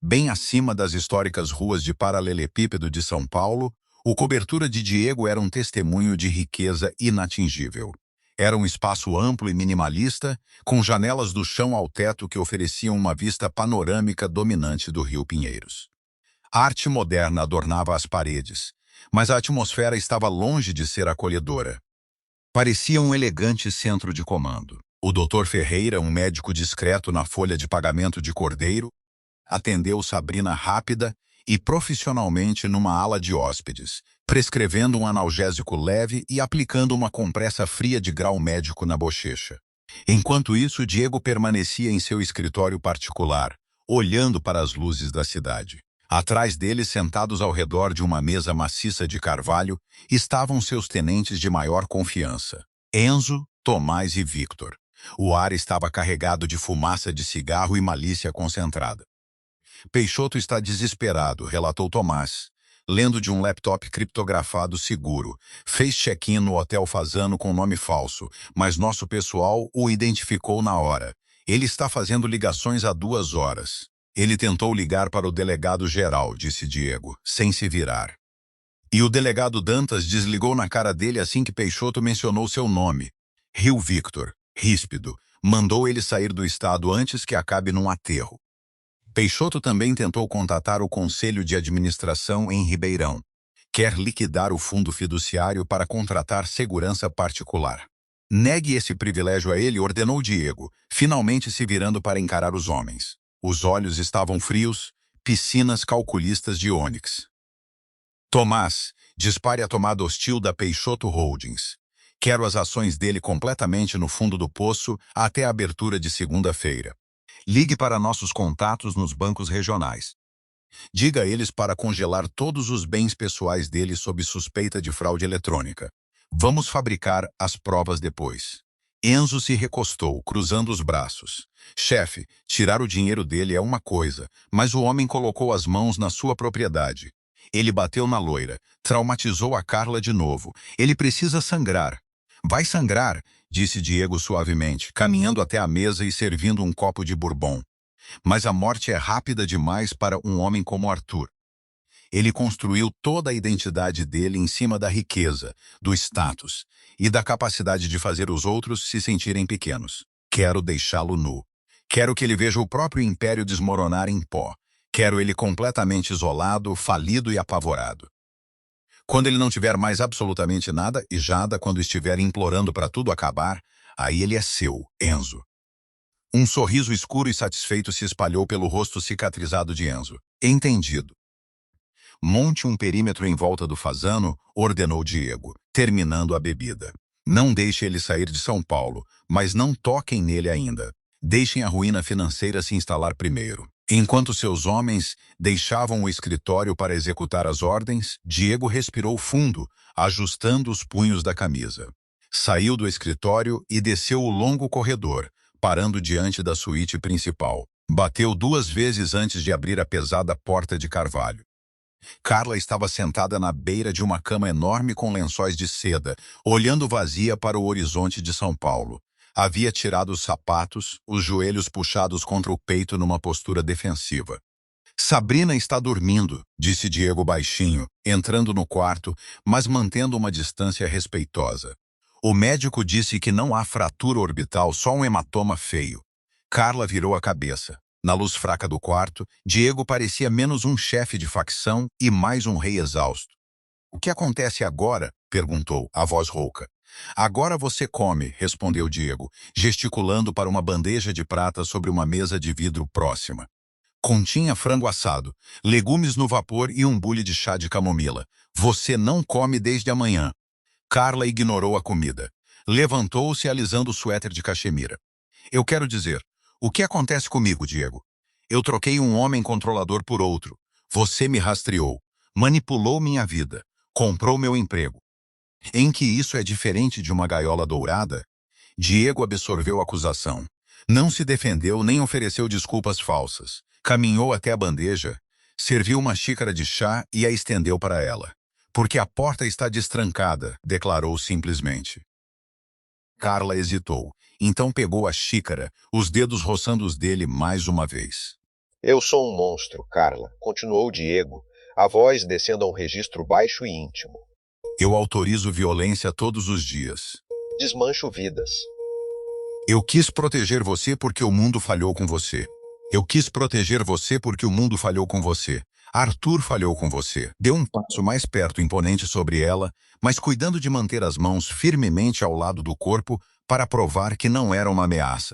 Bem acima das históricas ruas de paralelepípedo de São Paulo, o cobertura de Diego era um testemunho de riqueza inatingível. Era um espaço amplo e minimalista, com janelas do chão ao teto que ofereciam uma vista panorâmica dominante do Rio Pinheiros. A arte moderna adornava as paredes, mas a atmosfera estava longe de ser acolhedora. Parecia um elegante centro de comando. O Dr. Ferreira, um médico discreto na folha de pagamento de Cordeiro, atendeu Sabrina rápida e profissionalmente numa ala de hóspedes, prescrevendo um analgésico leve e aplicando uma compressa fria de grau médico na bochecha. Enquanto isso, Diego permanecia em seu escritório particular, olhando para as luzes da cidade. Atrás dele, sentados ao redor de uma mesa maciça de carvalho, estavam seus tenentes de maior confiança, Enzo, Tomás e Victor. O ar estava carregado de fumaça de cigarro e malícia concentrada. Peixoto está desesperado, relatou Tomás, lendo de um laptop criptografado seguro. Fez check-in no Hotel Fasano com nome falso, mas nosso pessoal o identificou na hora. Ele está fazendo ligações há 2 horas. Ele tentou ligar para o delegado-geral, disse Diego, sem se virar. E o delegado Dantas desligou na cara dele assim que Peixoto mencionou seu nome. Riu Victor, ríspido, mandou ele sair do estado antes que acabe num aterro. Peixoto também tentou contatar o Conselho de Administração em Ribeirão. Quer liquidar o fundo fiduciário para contratar segurança particular. Negue esse privilégio a ele, ordenou Diego, finalmente se virando para encarar os homens. Os olhos estavam frios, piscinas calculistas de ônix. Tomás, dispare a tomada hostil da Peixoto Holdings. Quero as ações dele completamente no fundo do poço até a abertura de segunda-feira. Ligue para nossos contatos nos bancos regionais. Diga a eles para congelar todos os bens pessoais dele sob suspeita de fraude eletrônica. Vamos fabricar as provas depois. Enzo se recostou, cruzando os braços. Chefe, tirar o dinheiro dele é uma coisa, mas o homem colocou as mãos na sua propriedade. Ele bateu na loira, traumatizou a Carla de novo. Ele precisa sangrar. Vai sangrar, disse Diego suavemente, caminhando até a mesa e servindo um copo de bourbon. Mas a morte é rápida demais para um homem como Arthur. Ele construiu toda a identidade dele em cima da riqueza, do status e da capacidade de fazer os outros se sentirem pequenos. Quero deixá-lo nu. Quero que ele veja o próprio império desmoronar em pó. Quero ele completamente isolado, falido e apavorado. Quando ele não tiver mais absolutamente nada, e Jada, quando estiver implorando para tudo acabar, aí ele é seu, Enzo. Um sorriso escuro e satisfeito se espalhou pelo rosto cicatrizado de Enzo. Entendido. Monte um perímetro em volta do fazano, ordenou Diego, terminando a bebida. Não deixe ele sair de São Paulo, mas não toquem nele ainda. Deixem a ruína financeira se instalar primeiro. Enquanto seus homens deixavam o escritório para executar as ordens, Diego respirou fundo, ajustando os punhos da camisa. Saiu do escritório e desceu o longo corredor, parando diante da suíte principal. Bateu 2 vezes antes de abrir a pesada porta de carvalho. Carla estava sentada na beira de uma cama enorme com lençóis de seda, olhando vazia para o horizonte de São Paulo. Havia tirado os sapatos, os joelhos puxados contra o peito numa postura defensiva. Sabrina está dormindo, disse Diego baixinho, entrando no quarto, mas mantendo uma distância respeitosa. O médico disse que não há fratura orbital, só um hematoma feio. Carla virou a cabeça. Na luz fraca do quarto, Diego parecia menos um chefe de facção e mais um rei exausto. O que acontece agora? Perguntou, a voz rouca. Agora você come, respondeu Diego, gesticulando para uma bandeja de prata sobre uma mesa de vidro próxima. Continha frango assado, legumes no vapor e um bule de chá de camomila. Você não come desde amanhã. Carla ignorou a comida. Levantou-se alisando o suéter de cachemira. Eu quero dizer, o que acontece comigo, Diego? Eu troquei um homem controlador por outro. Você me rastreou, manipulou minha vida, comprou meu emprego. Em que isso é diferente de uma gaiola dourada? Diego absorveu a acusação. Não se defendeu nem ofereceu desculpas falsas. Caminhou até a bandeja, serviu uma xícara de chá e a estendeu para ela. Porque a porta está destrancada, declarou simplesmente. Carla hesitou. Então pegou a xícara, os dedos roçando os dele mais uma vez.
Eu sou um monstro, Carla, continuou Diego, a voz descendo a um registro baixo e íntimo.
Eu autorizo violência todos os dias.
Desmancho vidas.
Eu quis proteger você porque o mundo falhou com você. Eu quis proteger você porque o mundo falhou com você. Arthur falhou com você. Deu um passo mais perto, imponente sobre ela, mas cuidando de manter as mãos firmemente ao lado do corpo para provar que não era uma ameaça.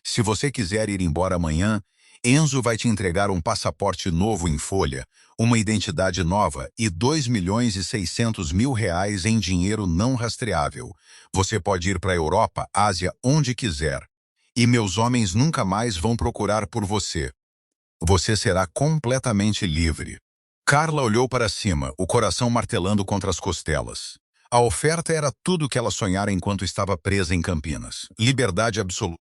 Se você quiser ir embora amanhã, Enzo vai te entregar um passaporte novo em folha, uma identidade nova e 2.600.000 reais em dinheiro não rastreável. Você pode ir para a Europa, Ásia, onde quiser. E meus homens nunca mais vão procurar por você. Você será completamente livre. Carla olhou para cima, o coração martelando contra as costelas. A oferta era tudo o que ela sonhara enquanto estava presa em Campinas. Liberdade absoluta.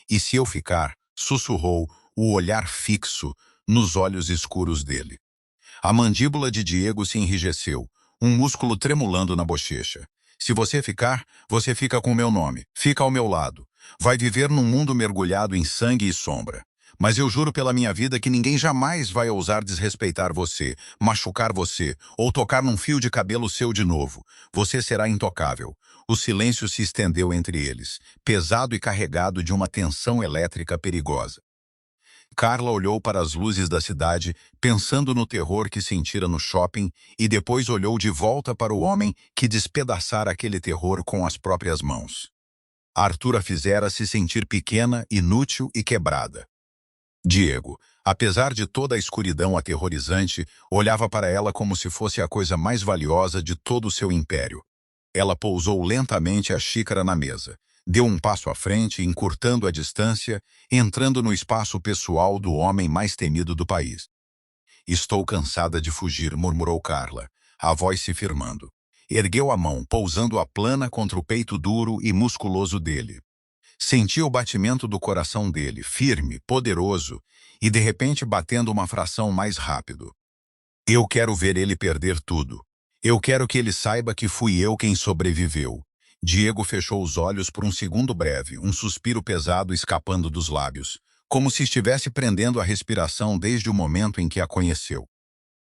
E se eu ficar, sussurrou, o olhar fixo nos olhos escuros dele. A mandíbula de Diego se enrijeceu, um músculo tremulando na bochecha. Se você ficar, você fica com meu nome, fica ao meu lado. Vai viver num mundo mergulhado em sangue e sombra. Mas eu juro pela minha vida que ninguém jamais vai ousar desrespeitar você, machucar você, ou tocar num fio de cabelo seu de novo. Você será intocável. O silêncio se estendeu entre eles, pesado e carregado de uma tensão elétrica perigosa. Carla olhou para as luzes da cidade, pensando no terror que sentira no shopping, e depois olhou de volta para o homem que despedaçara aquele terror com as próprias mãos. Arthur a fizera se sentir pequena, inútil e quebrada. Diego, apesar de toda a escuridão aterrorizante, olhava para ela como se fosse a coisa mais valiosa de todo o seu império. Ela pousou lentamente a xícara na mesa, deu um passo à frente, encurtando a distância, entrando no espaço pessoal do homem mais temido do país. Estou cansada de fugir, murmurou Carla, a voz se firmando. Ergueu a mão, pousando-a plana contra o peito duro e musculoso dele. Sentia o batimento do coração dele, firme, poderoso, e de repente batendo uma fração mais rápido. Eu quero ver ele perder tudo. Eu quero que ele saiba que fui eu quem sobreviveu. Diego fechou os olhos por um segundo breve, um suspiro pesado escapando dos lábios, como se estivesse prendendo a respiração desde o momento em que a conheceu.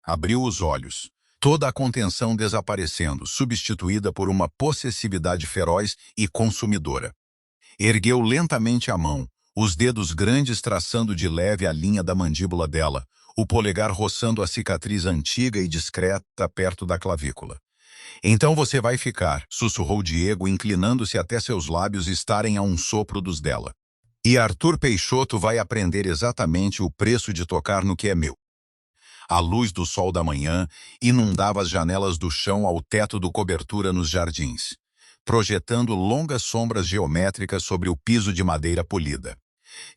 Abriu os olhos, toda a contenção desaparecendo, substituída por uma possessividade feroz e consumidora. Ergueu lentamente a mão, os dedos grandes traçando de leve a linha da mandíbula dela, o polegar roçando a cicatriz antiga e discreta perto da clavícula. Então você vai ficar, sussurrou Diego, inclinando-se até seus lábios estarem a um sopro dos dela. E Arthur Peixoto vai aprender exatamente o preço de tocar no que é meu. A luz do sol da manhã inundava as janelas do chão ao teto do cobertura nos jardins, projetando longas sombras geométricas sobre o piso de madeira polida.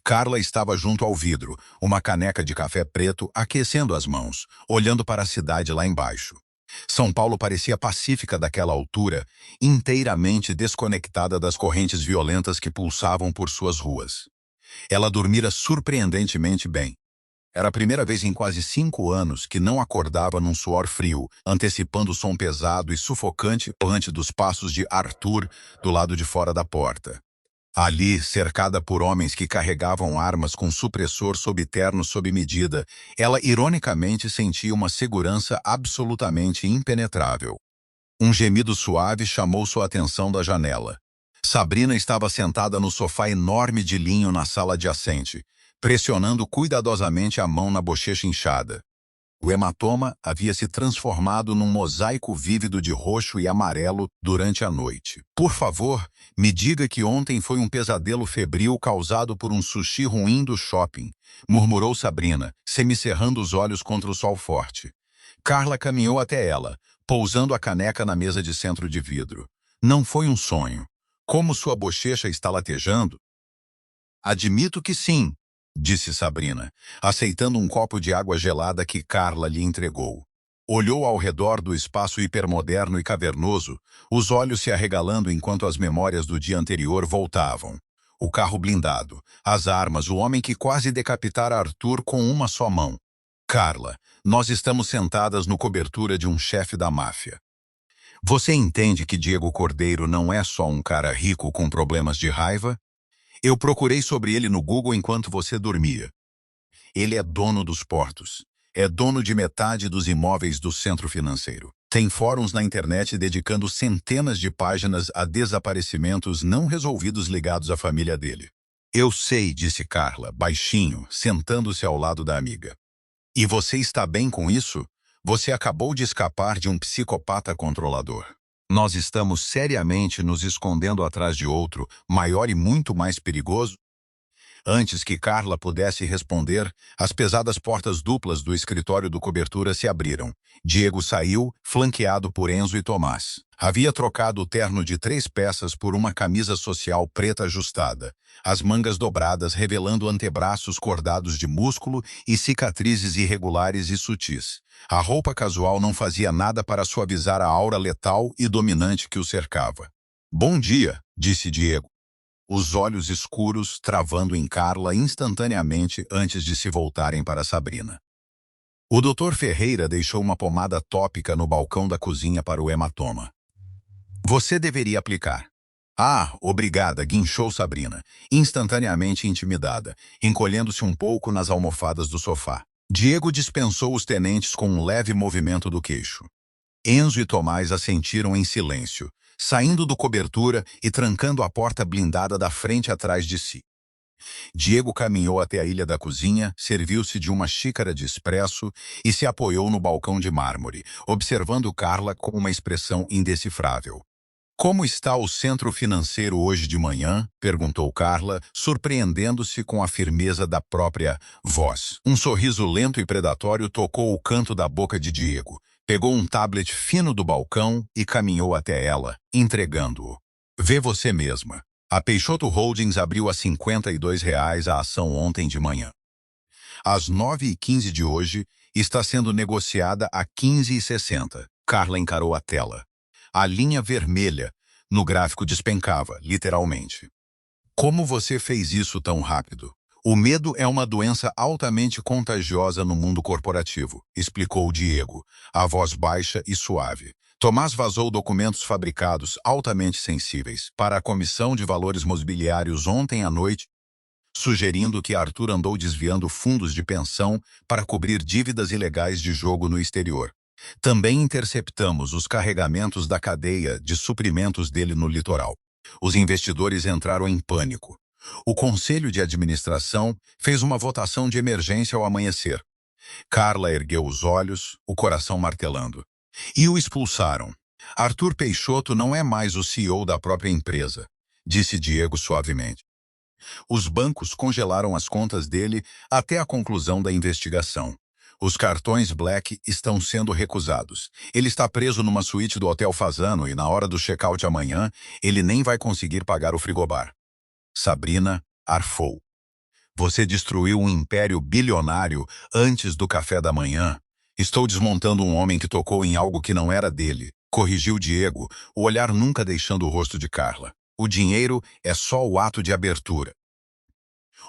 Carla estava junto ao vidro, uma caneca de café preto aquecendo as mãos, olhando para a cidade lá embaixo. São Paulo parecia pacífica daquela altura, inteiramente desconectada das correntes violentas que pulsavam por suas ruas. Ela dormira surpreendentemente bem. Era a primeira vez em quase 5 anos que não acordava num suor frio, antecipando o som pesado e sufocante diante dos passos de Arthur do lado de fora da porta. Ali, cercada por homens que carregavam armas com supressor sob terno sob medida, ela ironicamente sentia uma segurança absolutamente impenetrável. Um gemido suave chamou sua atenção da janela. Sabrina estava sentada no sofá enorme de linho na sala adjacente, pressionando cuidadosamente a mão na bochecha inchada. O hematoma havia se transformado num mosaico vívido de roxo e amarelo durante a noite. Por favor, me diga que ontem foi um pesadelo febril causado por um sushi ruim do shopping, murmurou Sabrina, semicerrando os olhos contra o sol forte. Carla caminhou até ela, pousando a caneca na mesa de centro de vidro. Não foi um sonho. Como sua bochecha está latejando? Admito que sim, disse Sabrina, aceitando um copo de água gelada que Carla lhe entregou. Olhou ao redor do espaço hipermoderno e cavernoso, os olhos se arregalando enquanto as memórias do dia anterior voltavam. O carro blindado, as armas, o homem que quase decapitara Arthur com uma só mão. Carla, nós estamos sentadas no cobertura de um chefe da máfia. Você entende que Diego Cordeiro não é só um cara rico com problemas de raiva? Eu procurei sobre ele no Google enquanto você dormia. Ele é dono dos portos. É dono de metade dos imóveis do centro financeiro. Tem fóruns na internet dedicando centenas de páginas a desaparecimentos não resolvidos ligados à família dele. Eu sei, disse Carla, baixinho, sentando-se ao lado da amiga. E você está bem com isso? Você acabou de escapar de um psicopata controlador. Nós estamos seriamente nos escondendo atrás de outro, maior e muito mais perigoso? Antes que Carla pudesse responder, as pesadas portas duplas do escritório do cobertura se abriram. Diego saiu, flanqueado por Enzo e Tomás. Havia trocado o terno de 3 peças por uma camisa social preta ajustada, as mangas dobradas revelando antebraços cordados de músculo e cicatrizes irregulares e sutis. A roupa casual não fazia nada para suavizar a aura letal e dominante que o cercava. Bom dia, disse Diego, os olhos escuros travando em Carla instantaneamente antes de se voltarem para Sabrina. O Dr. Ferreira deixou uma pomada tópica no balcão da cozinha para o hematoma. Você deveria aplicar. Ah, obrigada, guinchou Sabrina, instantaneamente intimidada, encolhendo-se um pouco nas almofadas do sofá. Diego dispensou os tenentes com um leve movimento do queixo. Enzo e Tomás assentiram em silêncio, saindo do cobertura e trancando a porta blindada da frente atrás de si. Diego caminhou até a ilha da cozinha, serviu-se de uma xícara de expresso e se apoiou no balcão de mármore, observando Carla com uma expressão indecifrável. Como está o centro financeiro hoje de manhã? Perguntou Carla, surpreendendo-se com a firmeza da própria voz. Um sorriso lento e predatório tocou o canto da boca de Diego. Pegou um tablet fino do balcão e caminhou até ela, entregando-o. Vê você mesma. A Peixoto Holdings abriu a R$ 52 a ação ontem de manhã. Às 9h15 de hoje, está sendo negociada a 15,60. Carla encarou a tela. A linha vermelha no gráfico despencava, literalmente. Como você fez isso tão rápido? O medo é uma doença altamente contagiosa no mundo corporativo, explicou Diego, a voz baixa e suave. Tomás vazou documentos fabricados altamente sensíveis para a Comissão de Valores Mobiliários ontem à noite, sugerindo que Arthur andou desviando fundos de pensão para cobrir dívidas ilegais de jogo no exterior. Também interceptamos os carregamentos da cadeia de suprimentos dele no litoral. Os investidores entraram em pânico. O Conselho de Administração fez uma votação de emergência ao amanhecer. Carla ergueu os olhos, o coração martelando. E o expulsaram. Arthur Peixoto não é mais o CEO da própria empresa, disse Diego suavemente. Os bancos congelaram as contas dele até a conclusão da investigação. Os cartões Black estão sendo recusados. Ele está preso numa suíte do Hotel Fasano e na hora do check-out amanhã, ele nem vai conseguir pagar o frigobar. Sabrina arfou. Você destruiu um império bilionário antes do café da manhã. Estou desmontando um homem que tocou em algo que não era dele, corrigiu Diego, o olhar nunca deixando o rosto de Carla. O dinheiro é só o ato de abertura.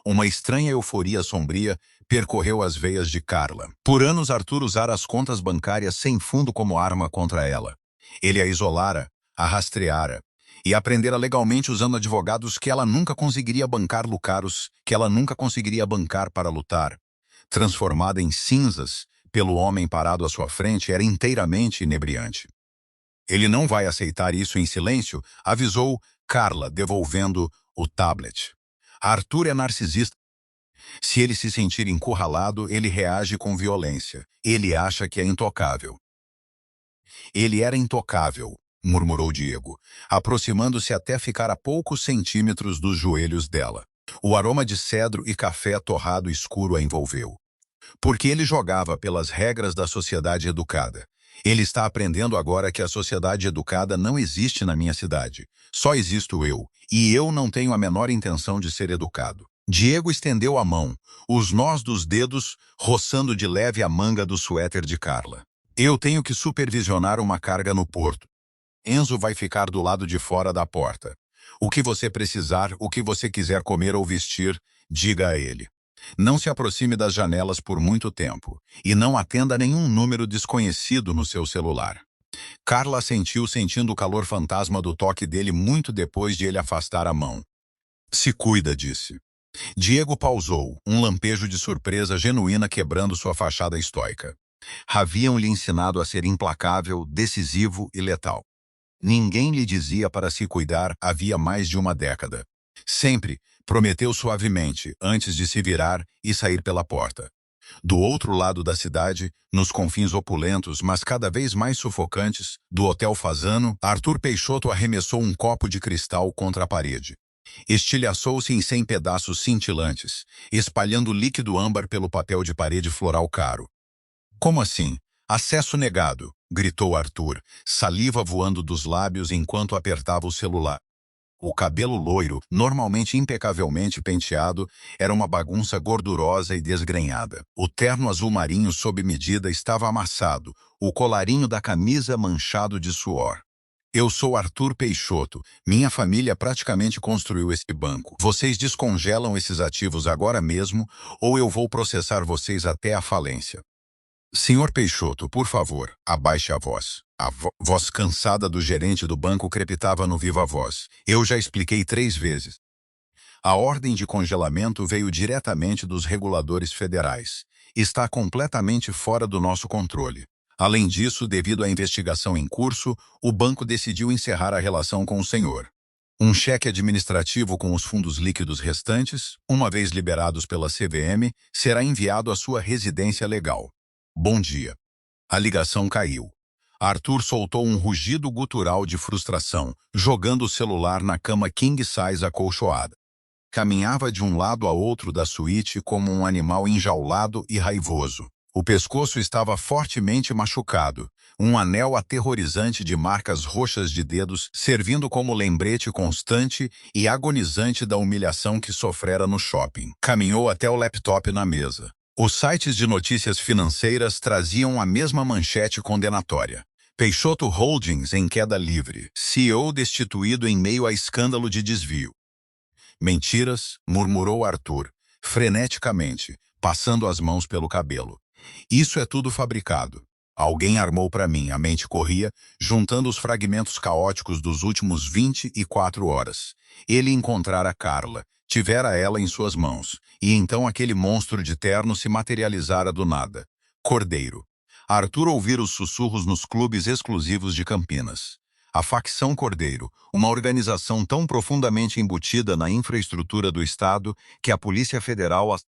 Uma estranha euforia sombria percorreu as veias de Carla. Por anos Arthur usara as contas bancárias sem fundo como arma contra ela. Ele a isolara, a rastreara, e aprendera legalmente usando advogados que ela nunca conseguiria bancar lucaros, que ela nunca conseguiria bancar para lutar. Transformada em cinzas pelo homem parado à sua frente, era inteiramente inebriante. Ele não vai aceitar isso em silêncio, avisou Carla, devolvendo o tablet. Arthur é narcisista. Se ele se sentir encurralado, ele reage com violência. Ele acha que é intocável. Ele era intocável, murmurou Diego, aproximando-se até ficar a poucos centímetros dos joelhos dela. O aroma de cedro e café torrado escuro a envolveu. Porque ele jogava pelas regras da sociedade educada. Ele está aprendendo agora que a sociedade educada não existe na minha cidade. Só existo eu, e eu não tenho a menor intenção de ser educado. Diego estendeu a mão, os nós dos dedos roçando de leve a manga do suéter de Carla. Eu tenho que supervisionar uma carga no porto. Enzo vai ficar do lado de fora da porta. O que você precisar, o que você quiser comer ou vestir, diga a ele. Não se aproxime das janelas por muito tempo e não atenda a nenhum número desconhecido no seu celular. Carla assentiu, sentindo o calor fantasma do toque dele muito depois de ele afastar a mão. Se cuida, disse. Diego pausou, um lampejo de surpresa genuína quebrando sua fachada estoica. Haviam-lhe ensinado a ser implacável, decisivo e letal. Ninguém lhe dizia para se cuidar havia mais de uma década. Sempre, prometeu suavemente, antes de se virar e sair pela porta. Do outro lado da cidade, nos confins opulentos, mas cada vez mais sufocantes, do Hotel Fasano, Arthur Peixoto arremessou um copo de cristal contra a parede. Estilhaçou-se em 100 pedaços cintilantes, espalhando líquido âmbar pelo papel de parede floral caro. Como assim? Acesso negado, gritou Arthur, saliva voando dos lábios enquanto apertava o celular. O cabelo loiro, normalmente impecavelmente penteado, era uma bagunça gordurosa e desgrenhada. O terno azul marinho sob medida estava amassado, o colarinho da camisa manchado de suor. Eu sou Arthur Peixoto. Minha família praticamente construiu esse banco. Vocês descongelam esses ativos agora mesmo ou eu vou processar vocês até a falência. Senhor Peixoto, por favor, abaixe a voz. A voz cansada do gerente do banco crepitava no viva voz. Eu já expliquei 3 vezes. A ordem de congelamento veio diretamente dos reguladores federais. Está completamente fora do nosso controle. Além disso, devido à investigação em curso, o banco decidiu encerrar a relação com o senhor. Um cheque administrativo com os fundos líquidos restantes, uma vez liberados pela CVM, será enviado à sua residência legal. Bom dia. A ligação caiu. Arthur soltou um rugido gutural de frustração, jogando o celular na cama king size acolchoada. Caminhava de um lado a outro da suíte como um animal enjaulado e raivoso. O pescoço estava fortemente machucado, um anel aterrorizante de marcas roxas de dedos servindo como lembrete constante e agonizante da humilhação que sofrera no shopping. Caminhou até o laptop na mesa. Os sites de notícias financeiras traziam a mesma manchete condenatória. Peixoto Holdings em queda livre. CEO destituído em meio a escândalo de desvio. Mentiras, murmurou Arthur, freneticamente, passando as mãos pelo cabelo. Isso é tudo fabricado. Alguém armou para mim, a mente corria, juntando os fragmentos caóticos dos últimos 24 horas. Ele encontrara Carla, tivera ela em suas mãos, e então aquele monstro de terno se materializara do nada. Cordeiro. Arthur ouvira os sussurros nos clubes exclusivos de Campinas. A facção Cordeiro, uma organização tão profundamente embutida na infraestrutura do Estado que a Polícia Federal a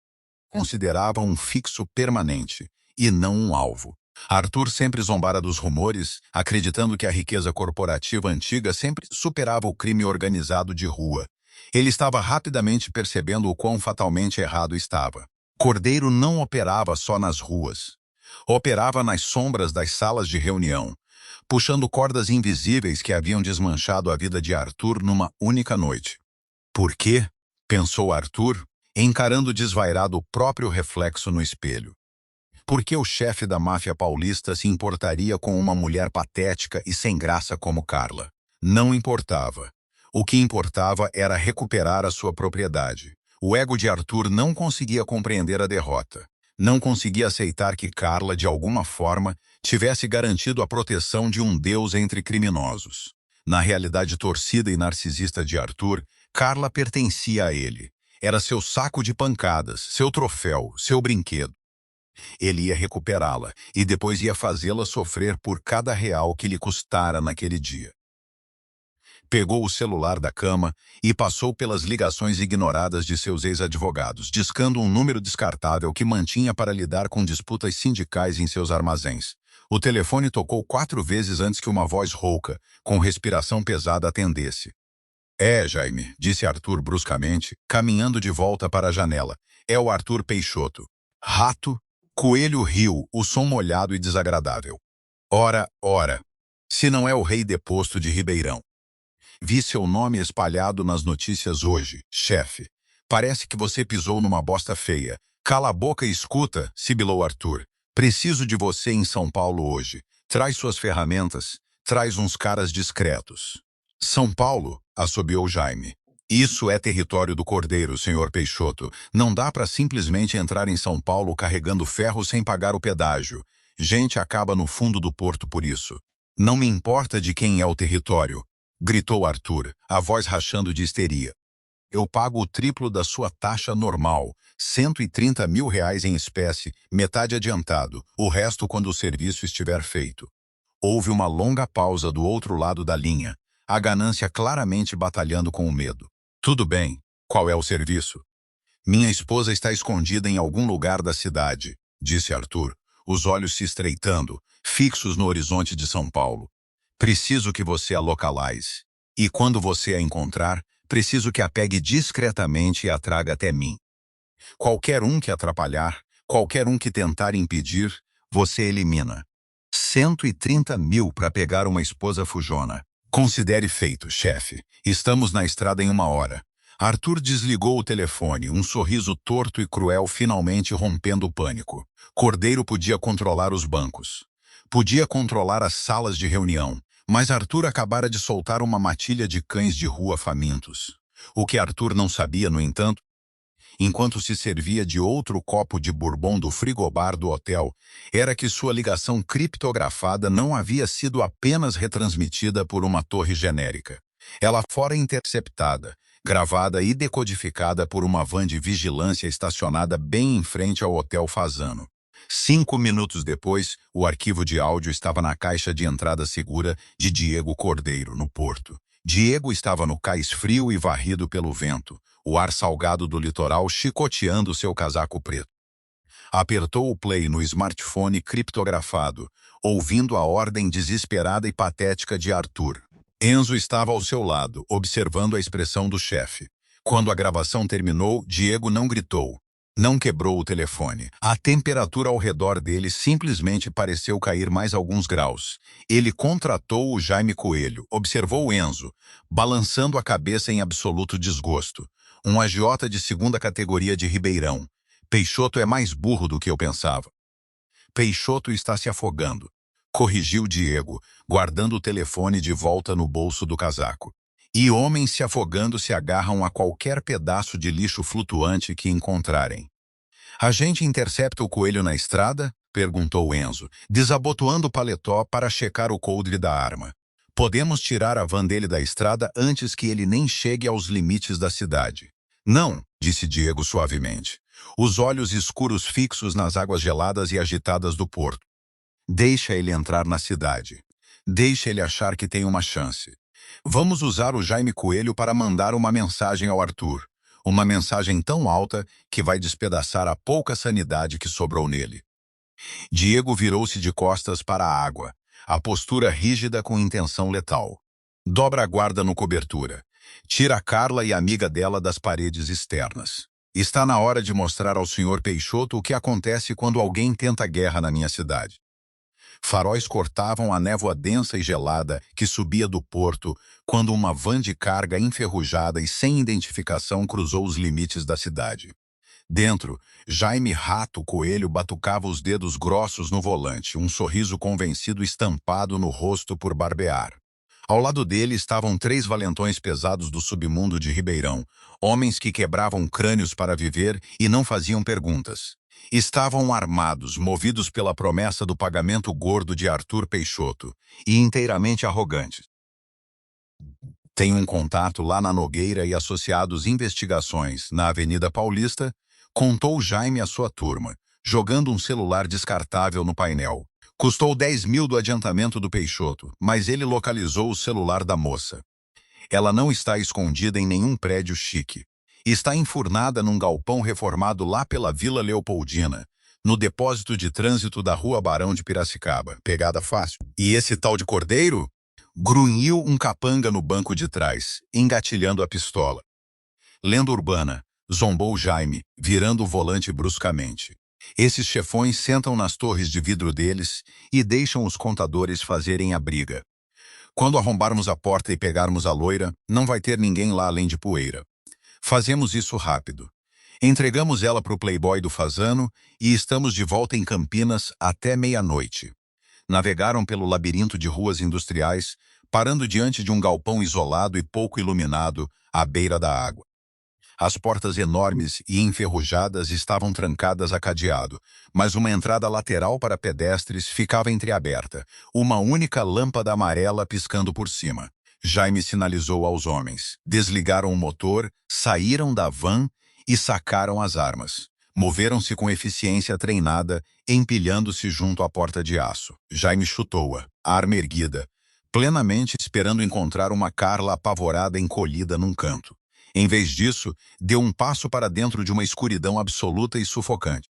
considerava um fixo permanente, e não um alvo. Arthur sempre zombara dos rumores, acreditando que a riqueza corporativa antiga sempre superava o crime organizado de rua. Ele estava rapidamente percebendo o quão fatalmente errado estava. Cordeiro não operava só nas ruas. Operava nas sombras das salas de reunião, puxando cordas invisíveis que haviam desmanchado a vida de Arthur numa única noite. Por quê? Pensou Arthur, encarando desvairado o próprio reflexo no espelho. Por que o chefe da máfia paulista se importaria com uma mulher patética e sem graça como Carla? Não importava. O que importava era recuperar a sua propriedade. O ego de Arthur não conseguia compreender a derrota. Não conseguia aceitar que Carla, de alguma forma, tivesse garantido a proteção de um deus entre criminosos. Na realidade torcida e narcisista de Arthur, Carla pertencia a ele. Era seu saco de pancadas, seu troféu, seu brinquedo. Ele ia recuperá-la e depois ia fazê-la sofrer por cada real que lhe custara naquele dia. Pegou o celular da cama e passou pelas ligações ignoradas de seus ex-advogados, discando um número descartável que mantinha para lidar com disputas sindicais em seus armazéns. O telefone tocou 4 vezes antes que uma voz rouca, com respiração pesada, atendesse. É, Jaime, disse Arthur bruscamente, caminhando de volta para a janela. É o Arthur Peixoto. Rato? Coelho riu, o som molhado e desagradável. Ora, ora, se não é o rei deposto de Ribeirão. Vi seu nome espalhado nas notícias hoje, chefe. Parece que você pisou numa bosta feia. Cala a boca e escuta, sibilou Arthur. Preciso de você em São Paulo hoje. Traz suas ferramentas, traz uns caras discretos. São Paulo, assobiou Jaime. Isso é território do Cordeiro, senhor Peixoto. Não dá para simplesmente entrar em São Paulo carregando ferro sem pagar o pedágio. Gente acaba no fundo do porto por isso. Não me importa de quem é o território, gritou Arthur, a voz rachando de histeria. Eu pago o triplo da sua taxa normal, 130 mil reais em espécie, metade adiantado, o resto quando o serviço estiver feito. Houve uma longa pausa do outro lado da linha, a ganância claramente batalhando com o medo. Tudo bem, qual é o serviço? Minha esposa está escondida em algum lugar da cidade, disse Arthur, os olhos se estreitando, fixos no horizonte de São Paulo. Preciso que você a localize. E quando você a encontrar, preciso que a pegue discretamente e a traga até mim. Qualquer um que atrapalhar, qualquer um que tentar impedir, você elimina. 130 mil para pegar uma esposa fujona. Considere feito, chefe. Estamos na estrada em 1 hora. Arthur desligou o telefone, um sorriso torto e cruel finalmente rompendo o pânico. Cordeiro podia controlar os bancos. Podia controlar as salas de reunião. Mas Arthur acabara de soltar uma matilha de cães de rua famintos. O que Arthur não sabia, no entanto, enquanto se servia de outro copo de bourbon do frigobar do hotel, era que sua ligação criptografada não havia sido apenas retransmitida por uma torre genérica. Ela fora interceptada, gravada e decodificada por uma van de vigilância estacionada bem em frente ao Hotel Fasano. 5 minutos depois, o arquivo de áudio estava na caixa de entrada segura de Diego Cordeiro, no porto. Diego estava no cais frio e varrido pelo vento, o ar salgado do litoral chicoteando seu casaco preto. Apertou o play no smartphone criptografado, ouvindo a ordem desesperada e patética de Arthur. Enzo estava ao seu lado, observando a expressão do chefe. Quando a gravação terminou, Diego não gritou. Não quebrou o telefone. A temperatura ao redor dele simplesmente pareceu cair mais alguns graus. Ele contratou o Jaime Coelho, observou Enzo, balançando a cabeça em absoluto desgosto. Um agiota de segunda categoria de Ribeirão. Peixoto é mais burro do que eu pensava. Peixoto está se afogando, corrigiu Diego, guardando o telefone de volta no bolso do casaco. E homens se afogando se agarram a qualquer pedaço de lixo flutuante que encontrarem. A gente intercepta o coelho na estrada? Perguntou Enzo, desabotoando o paletó para checar o coldre da arma. Podemos tirar a van dele da estrada antes que ele nem chegue aos limites da cidade. Não, disse Diego suavemente, os olhos escuros fixos nas águas geladas e agitadas do porto. Deixa ele entrar na cidade. Deixa ele achar que tem uma chance. Vamos usar o Jaime Coelho para mandar uma mensagem ao Arthur. Uma mensagem tão alta que vai despedaçar a pouca sanidade que sobrou nele. Diego virou-se de costas para a água, a postura rígida com intenção letal. Dobra a guarda no cobertura. Tira a Carla e a amiga dela das paredes externas. Está na hora de mostrar ao Sr. Peixoto o que acontece quando alguém tenta guerra na minha cidade. Faróis cortavam a névoa densa e gelada que subia do porto quando uma van de carga enferrujada e sem identificação cruzou os limites da cidade. Dentro, Jaime Rato Coelho batucava os dedos grossos no volante, um sorriso convencido estampado no rosto por barbear. Ao lado dele estavam 3 valentões pesados do submundo de Ribeirão, homens que quebravam crânios para viver e não faziam perguntas. Estavam armados, movidos pela promessa do pagamento gordo de Arthur Peixoto, e inteiramente arrogantes. Tem um contato lá na Nogueira e Associados Investigações, na Avenida Paulista, contou Jaime à sua turma, jogando um celular descartável no painel. Custou 10 mil do adiantamento do Peixoto, mas ele localizou o celular da moça. Ela não está escondida em nenhum prédio chique. Está enfurnada num galpão reformado lá pela Vila Leopoldina, no depósito de trânsito da Rua Barão de Piracicaba. Pegada fácil. E esse tal de Cordeiro? Grunhiu um capanga no banco de trás, engatilhando a pistola. Lenda urbana, zombou Jaime, virando o volante bruscamente. Esses chefões sentam nas torres de vidro deles e deixam os contadores fazerem a briga. Quando arrombarmos a porta e pegarmos a loira, não vai ter ninguém lá além de poeira. Fazemos isso rápido. Entregamos ela para o playboy do Fazano e estamos de volta em Campinas até meia-noite. Navegaram pelo labirinto de ruas industriais, parando diante de um galpão isolado e pouco iluminado, à beira da água. As portas enormes e enferrujadas estavam trancadas a cadeado, mas uma entrada lateral para pedestres ficava entreaberta, uma única lâmpada amarela piscando por cima. Jaime sinalizou aos homens. Desligaram o motor, saíram da van e sacaram as armas. Moveram-se com eficiência treinada, empilhando-se junto à porta de aço. Jaime chutou-a, arma erguida, plenamente esperando encontrar uma Carla apavorada encolhida num canto. Em vez disso, deu um passo para dentro de uma escuridão absoluta e sufocante.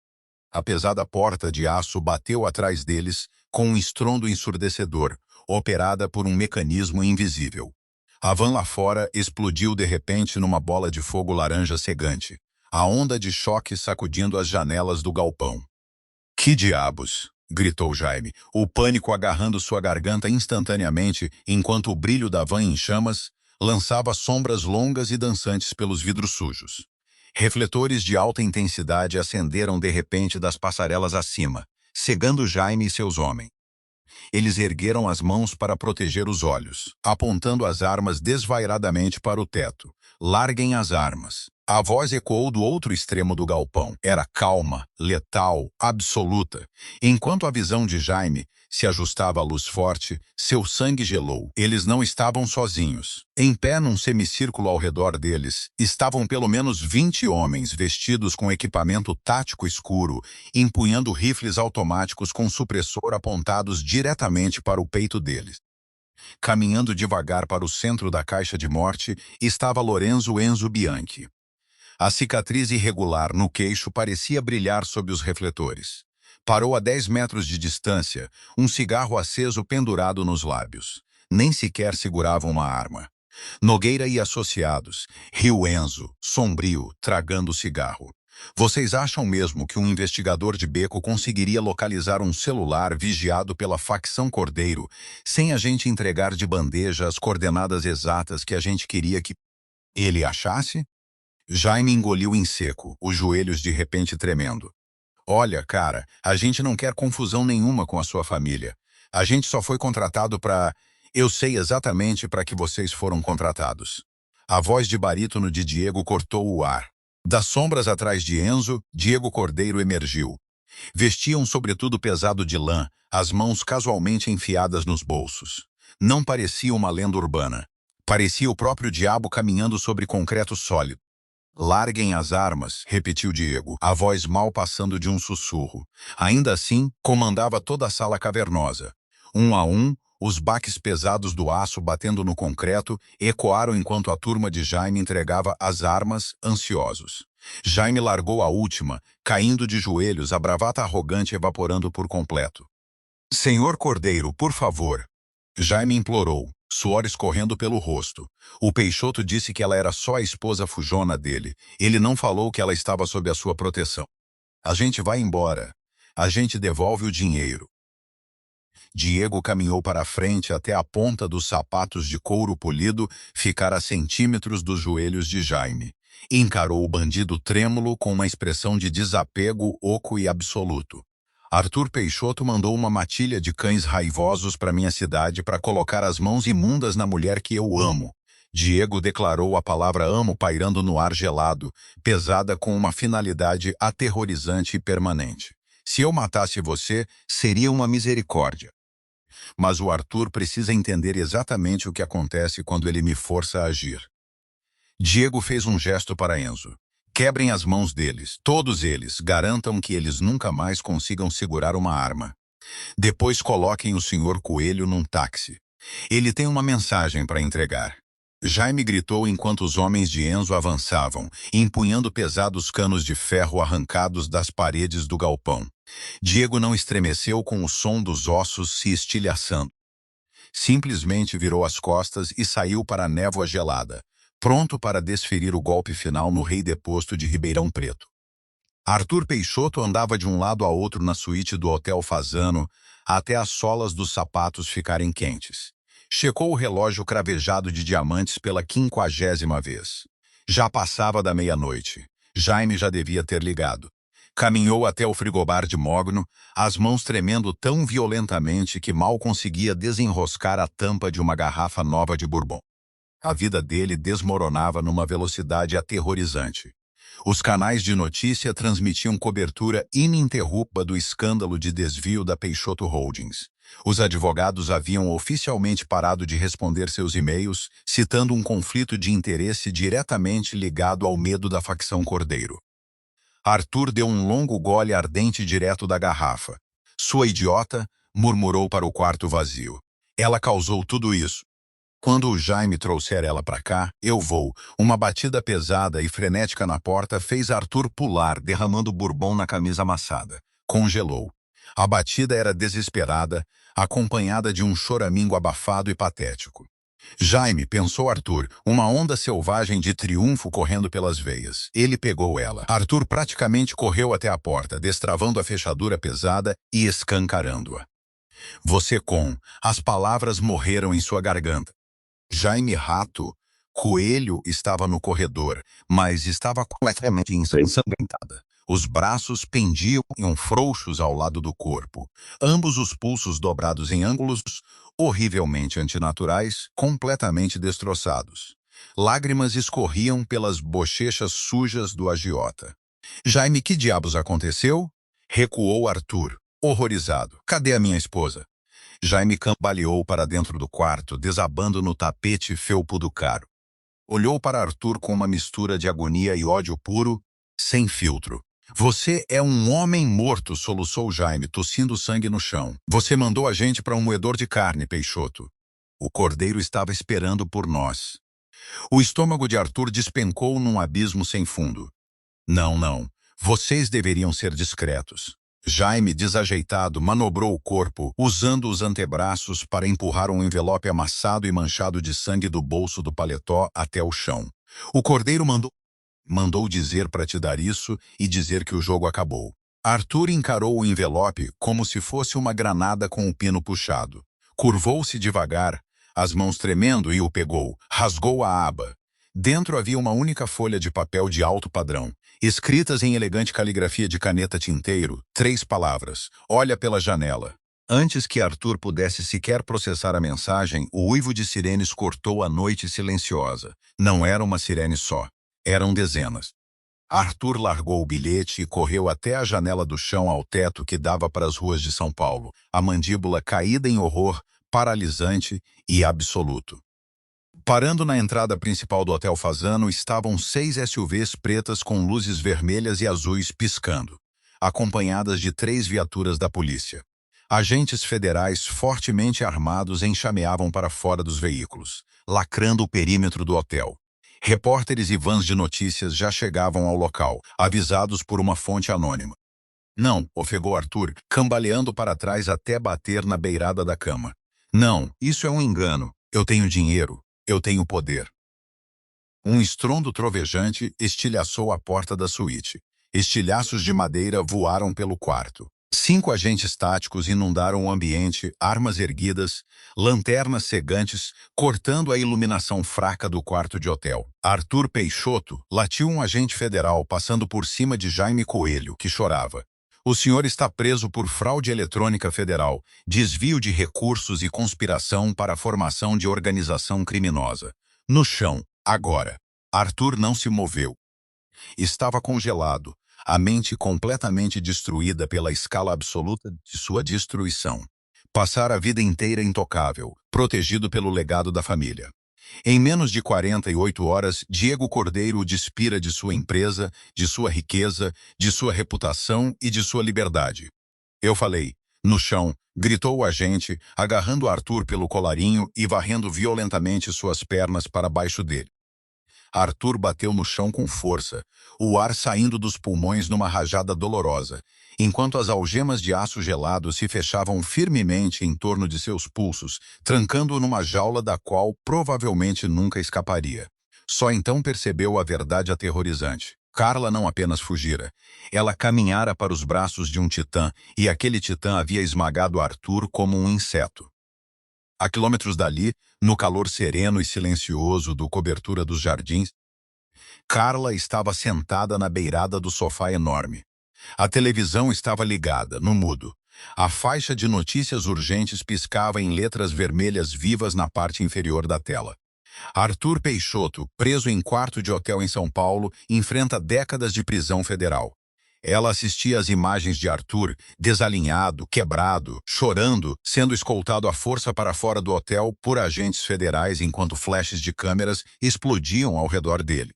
A pesada porta de aço bateu atrás deles com um estrondo ensurdecedor, operada por um mecanismo invisível. A van lá fora explodiu de repente numa bola de fogo laranja cegante, a onda de choque sacudindo as janelas do galpão. Que diabos! Gritou Jaime, o pânico agarrando sua garganta instantaneamente enquanto o brilho da van em chamas lançava sombras longas e dançantes pelos vidros sujos. Refletores de alta intensidade acenderam de repente das passarelas acima, cegando Jaime e seus homens. Eles ergueram as mãos para proteger os olhos, apontando as armas desvairadamente para o teto. Larguem as armas. A voz ecoou do outro extremo do galpão. Era calma, letal, absoluta. Enquanto a visão de Jaime se ajustava à luz forte, seu sangue gelou. Eles não estavam sozinhos. Em pé num semicírculo ao redor deles, estavam pelo menos 20 homens vestidos com equipamento tático escuro, empunhando rifles automáticos com supressor apontados diretamente para o peito deles. Caminhando devagar para o centro da caixa de morte, estava Lorenzo Enzo Bianchi. A cicatriz irregular no queixo parecia brilhar sob os refletores. Parou a 10 metros de distância, um cigarro aceso pendurado nos lábios. Nem sequer segurava uma arma. Nogueira e associados, riu Enzo, sombrio, tragando cigarro. Vocês acham mesmo que um investigador de beco conseguiria localizar um celular vigiado pela facção Cordeiro sem a gente entregar de bandeja as coordenadas exatas que a gente queria que ele achasse? Jaime engoliu em seco, os joelhos de repente tremendo. Olha, cara, a gente não quer confusão nenhuma com a sua família. A gente só foi contratado para... Eu sei exatamente para que vocês foram contratados. A voz de barítono de Diego cortou o ar. Das sombras atrás de Enzo, Diego Cordeiro emergiu. Vestia um sobretudo pesado de lã, as mãos casualmente enfiadas nos bolsos. Não parecia uma lenda urbana. Parecia o próprio diabo caminhando sobre concreto sólido. Larguem as armas, repetiu Diego, a voz mal passando de um sussurro. Ainda assim, comandava toda a sala cavernosa. Um a um, os baques pesados do aço batendo no concreto ecoaram enquanto a turma de Jaime entregava as armas, ansiosos. Jaime largou a última, caindo de joelhos, a bravata arrogante evaporando por completo. Senhor Cordeiro, por favor. Jaime implorou, suor escorrendo pelo rosto. O Peixoto disse que ela era só a esposa fujona dele. Ele não falou que ela estava sob a sua proteção. A gente vai embora. A gente devolve o dinheiro. Diego caminhou para a frente até a ponta dos sapatos de couro polido ficar a centímetros dos joelhos de Jaime. Encarou o bandido trêmulo com uma expressão de desapego oco e absoluto. Arthur Peixoto mandou uma matilha de cães raivosos para minha cidade para colocar as mãos imundas na mulher que eu amo. Diego declarou a palavra amo pairando no ar gelado, pesada com uma finalidade aterrorizante e permanente. Se eu matasse você, seria uma misericórdia. Mas o Arthur precisa entender exatamente o que acontece quando ele me força a agir. Diego fez um gesto para Enzo. Quebrem as mãos deles, todos eles, garantam que eles nunca mais consigam segurar uma arma. Depois coloquem o Sr. Coelho num táxi. Ele tem uma mensagem para entregar. Jaime gritou enquanto os homens de Enzo avançavam, empunhando pesados canos de ferro arrancados das paredes do galpão. Diego não estremeceu com o som dos ossos se estilhaçando. Simplesmente virou as costas e saiu para a névoa gelada, pronto para desferir o golpe final no rei deposto de Ribeirão Preto. Arthur Peixoto andava de um lado a outro na suíte do Hotel Fazano, até as solas dos sapatos ficarem quentes. Checou o relógio cravejado de diamantes pela 50ª vez. Já passava da meia-noite. Jaime já devia ter ligado. Caminhou até o frigobar de Mogno, as mãos tremendo tão violentamente que mal conseguia desenroscar a tampa de uma garrafa nova de Bourbon. A vida dele desmoronava numa velocidade aterrorizante. Os canais de notícia transmitiam cobertura ininterrupta do escândalo de desvio da Peixoto Holdings. Os advogados haviam oficialmente parado de responder seus e-mails, citando um conflito de interesse diretamente ligado ao medo da facção Cordeiro. Arthur deu um longo gole ardente direto da garrafa. Sua idiota, murmurou para o quarto vazio. Ela causou tudo isso. Quando o Jaime trouxer ela para cá, eu vou. Uma batida pesada e frenética na porta fez Arthur pular, derramando bourbon na camisa amassada. Congelou. A batida era desesperada, acompanhada de um choramingo abafado e patético. Jaime, pensou Arthur, uma onda selvagem de triunfo correndo pelas veias. Ele pegou ela. Arthur praticamente correu até a porta, destravando a fechadura pesada e escancarando-a. Você com... As palavras morreram em sua garganta. Jaime Rato, Coelho estava no corredor, mas estava completamente ensanguentada. Os braços pendiam frouxos ao lado do corpo, ambos os pulsos dobrados em ângulos horrivelmente antinaturais, completamente destroçados. Lágrimas escorriam pelas bochechas sujas do agiota. Jaime, que diabos aconteceu? Recuou Arthur, horrorizado. Cadê a minha esposa? Jaime cambaleou para dentro do quarto, desabando no tapete felpo do caro. Olhou para Arthur com uma mistura de agonia e ódio puro, sem filtro. Você é um homem morto, soluçou Jaime, tossindo sangue no chão. Você mandou a gente para um moedor de carne, Peixoto. O cordeiro estava esperando por nós. O estômago de Arthur despencou num abismo sem fundo. Não, não. Vocês deveriam ser discretos. Jaime, desajeitado, manobrou o corpo, usando os antebraços para empurrar um envelope amassado e manchado de sangue do bolso do paletó até o chão. O cordeiro mandou dizer para te dar isso e dizer que o jogo acabou. Arthur encarou o envelope como se fosse uma granada com o pino puxado. Curvou-se devagar, as mãos tremendo, e o pegou. Rasgou a aba. Dentro havia uma única folha de papel de alto padrão. Escritas em elegante caligrafia de caneta tinteiro, 3 palavras: olha pela janela. Antes que Arthur pudesse sequer processar a mensagem, o uivo de sirenes cortou a noite silenciosa. Não era uma sirene só. Eram dezenas. Arthur largou o bilhete e correu até a janela do chão ao teto que dava para as ruas de São Paulo, a mandíbula caída em horror, paralisante e absoluto. Parando na entrada principal do Hotel Fasano estavam 6 SUVs pretas com luzes vermelhas e azuis piscando, acompanhadas de 3 viaturas da polícia. Agentes federais fortemente armados enxameavam para fora dos veículos, lacrando o perímetro do hotel. Repórteres e vans de notícias já chegavam ao local, avisados por uma fonte anônima. Não, ofegou Arthur, cambaleando para trás até bater na beirada da cama. Não, isso é um engano. Eu tenho dinheiro. Eu tenho poder. Um estrondo trovejante estilhaçou a porta da suíte. Estilhaços de madeira voaram pelo quarto. 5 agentes táticos inundaram o ambiente, armas erguidas, lanternas cegantes, cortando a iluminação fraca do quarto de hotel. Arthur Peixoto, latiu um agente federal passando por cima de Jaime Coelho, que chorava. O senhor está preso por fraude eletrônica federal, desvio de recursos e conspiração para a formação de organização criminosa. No chão, agora. Arthur não se moveu. Estava congelado, a mente completamente destruída pela escala absoluta de sua destruição. Passara a vida inteira intocável, protegido pelo legado da família. Em menos de 48 horas, Diego Cordeiro o despira de sua empresa, de sua riqueza, de sua reputação e de sua liberdade. Eu falei. No chão, gritou o agente, agarrando Arthur pelo colarinho e varrendo violentamente suas pernas para baixo dele. Arthur bateu no chão com força, o ar saindo dos pulmões numa rajada dolorosa, enquanto as algemas de aço gelado se fechavam firmemente em torno de seus pulsos, trancando-o numa jaula da qual provavelmente nunca escaparia. Só então percebeu a verdade aterrorizante. Carla não apenas fugira. Ela caminhara para os braços de um titã, e aquele titã havia esmagado Arthur como um inseto. A quilômetros dali, no calor sereno e silencioso do cobertura dos jardins, Carla estava sentada na beirada do sofá enorme. A televisão estava ligada, no mudo. A faixa de notícias urgentes piscava em letras vermelhas vivas na parte inferior da tela. Arthur Peixoto, preso em quarto de hotel em São Paulo, enfrenta décadas de prisão federal. Ela assistia às imagens de Arthur, desalinhado, quebrado, chorando, sendo escoltado à força para fora do hotel por agentes federais enquanto flashes de câmeras explodiam ao redor dele.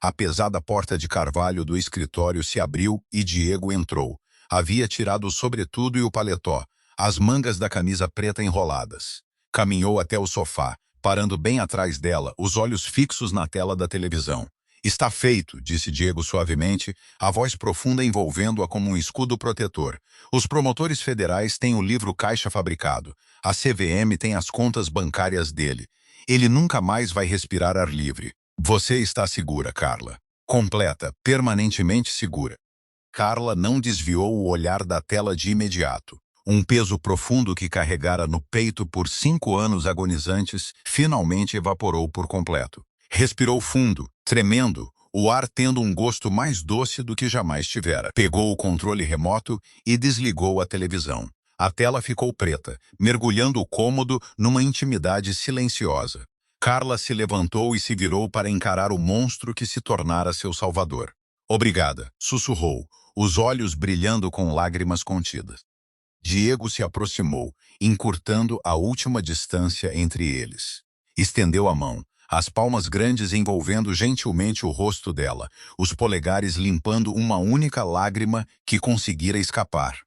A pesada porta de carvalho do escritório se abriu e Diego entrou. Havia tirado o sobretudo e o paletó, as mangas da camisa preta enroladas. Caminhou até o sofá, parando bem atrás dela, os olhos fixos na tela da televisão. Está feito, disse Diego suavemente, a voz profunda envolvendo-a como um escudo protetor. Os promotores federais têm o livro caixa fabricado. A CVM tem as contas bancárias dele. Ele nunca mais vai respirar ar livre. Você está segura, Carla. Completa, permanentemente segura. Carla não desviou o olhar da tela de imediato. Um peso profundo que carregara no peito por 5 anos agonizantes finalmente evaporou por completo. Respirou fundo, tremendo, o ar tendo um gosto mais doce do que jamais tivera. Pegou o controle remoto e desligou a televisão. A tela ficou preta, mergulhando o cômodo numa intimidade silenciosa. Carla se levantou e se virou para encarar o monstro que se tornara seu salvador. Obrigada, sussurrou, os olhos brilhando com lágrimas contidas. Diego se aproximou, encurtando a última distância entre eles. Estendeu a mão, as palmas grandes envolvendo gentilmente o rosto dela, os polegares limpando uma única lágrima que conseguira escapar.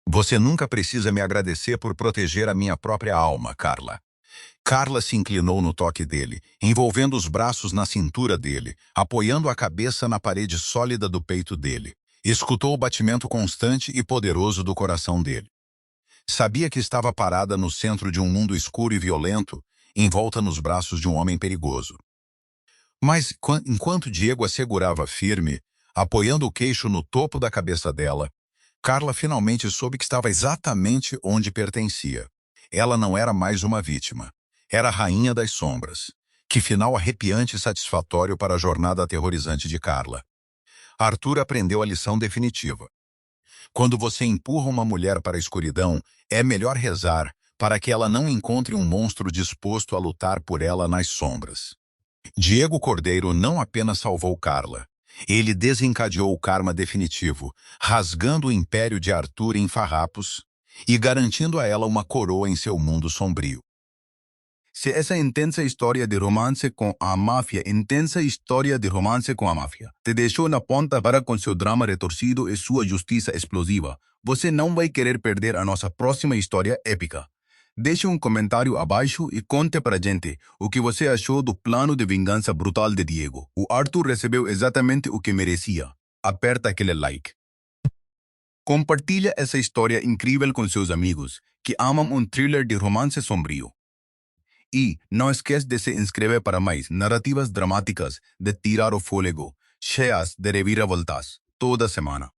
Você nunca precisa me agradecer por proteger a minha própria alma, Carla. Carla se inclinou no toque dele, envolvendo os braços na cintura dele, apoiando a cabeça na parede sólida do peito dele. Escutou o batimento constante e poderoso do coração dele. Sabia que estava parada no centro de um mundo escuro e violento, envolta nos braços de um homem perigoso. Mas, enquanto Diego a segurava firme, apoiando o queixo no topo da cabeça dela, Carla finalmente soube que estava exatamente onde pertencia. Ela não era mais uma vítima. Era a rainha das sombras. Que final arrepiante e satisfatório para a jornada aterrorizante de Carla. Arthur aprendeu a lição definitiva. Quando você empurra uma mulher para a escuridão, é melhor rezar para que ela não encontre um monstro disposto a lutar por ela nas sombras. Diego Cordeiro não apenas salvou Carla. Ele desencadeou o karma definitivo, rasgando o império de Arthur em farrapos e garantindo a ela uma coroa em seu mundo sombrio.
Se essa intensa história de romance com a máfia, te deixou na ponta para com seu drama retorcido e sua justiça explosiva, você não vai querer perder a nossa próxima história épica. Deixe um comentário abaixo e conte pra gente o que você achou do plano de vingança brutal de Diego. O Arthur recebeu exatamente o que merecia. Aperta aquele like. Compartilha essa história incrível com seus amigos que amam um thriller de romance sombrio. E não esqueça de se inscrever para mais narrativas dramáticas de tirar o fôlego, cheias de reviravoltas, toda semana.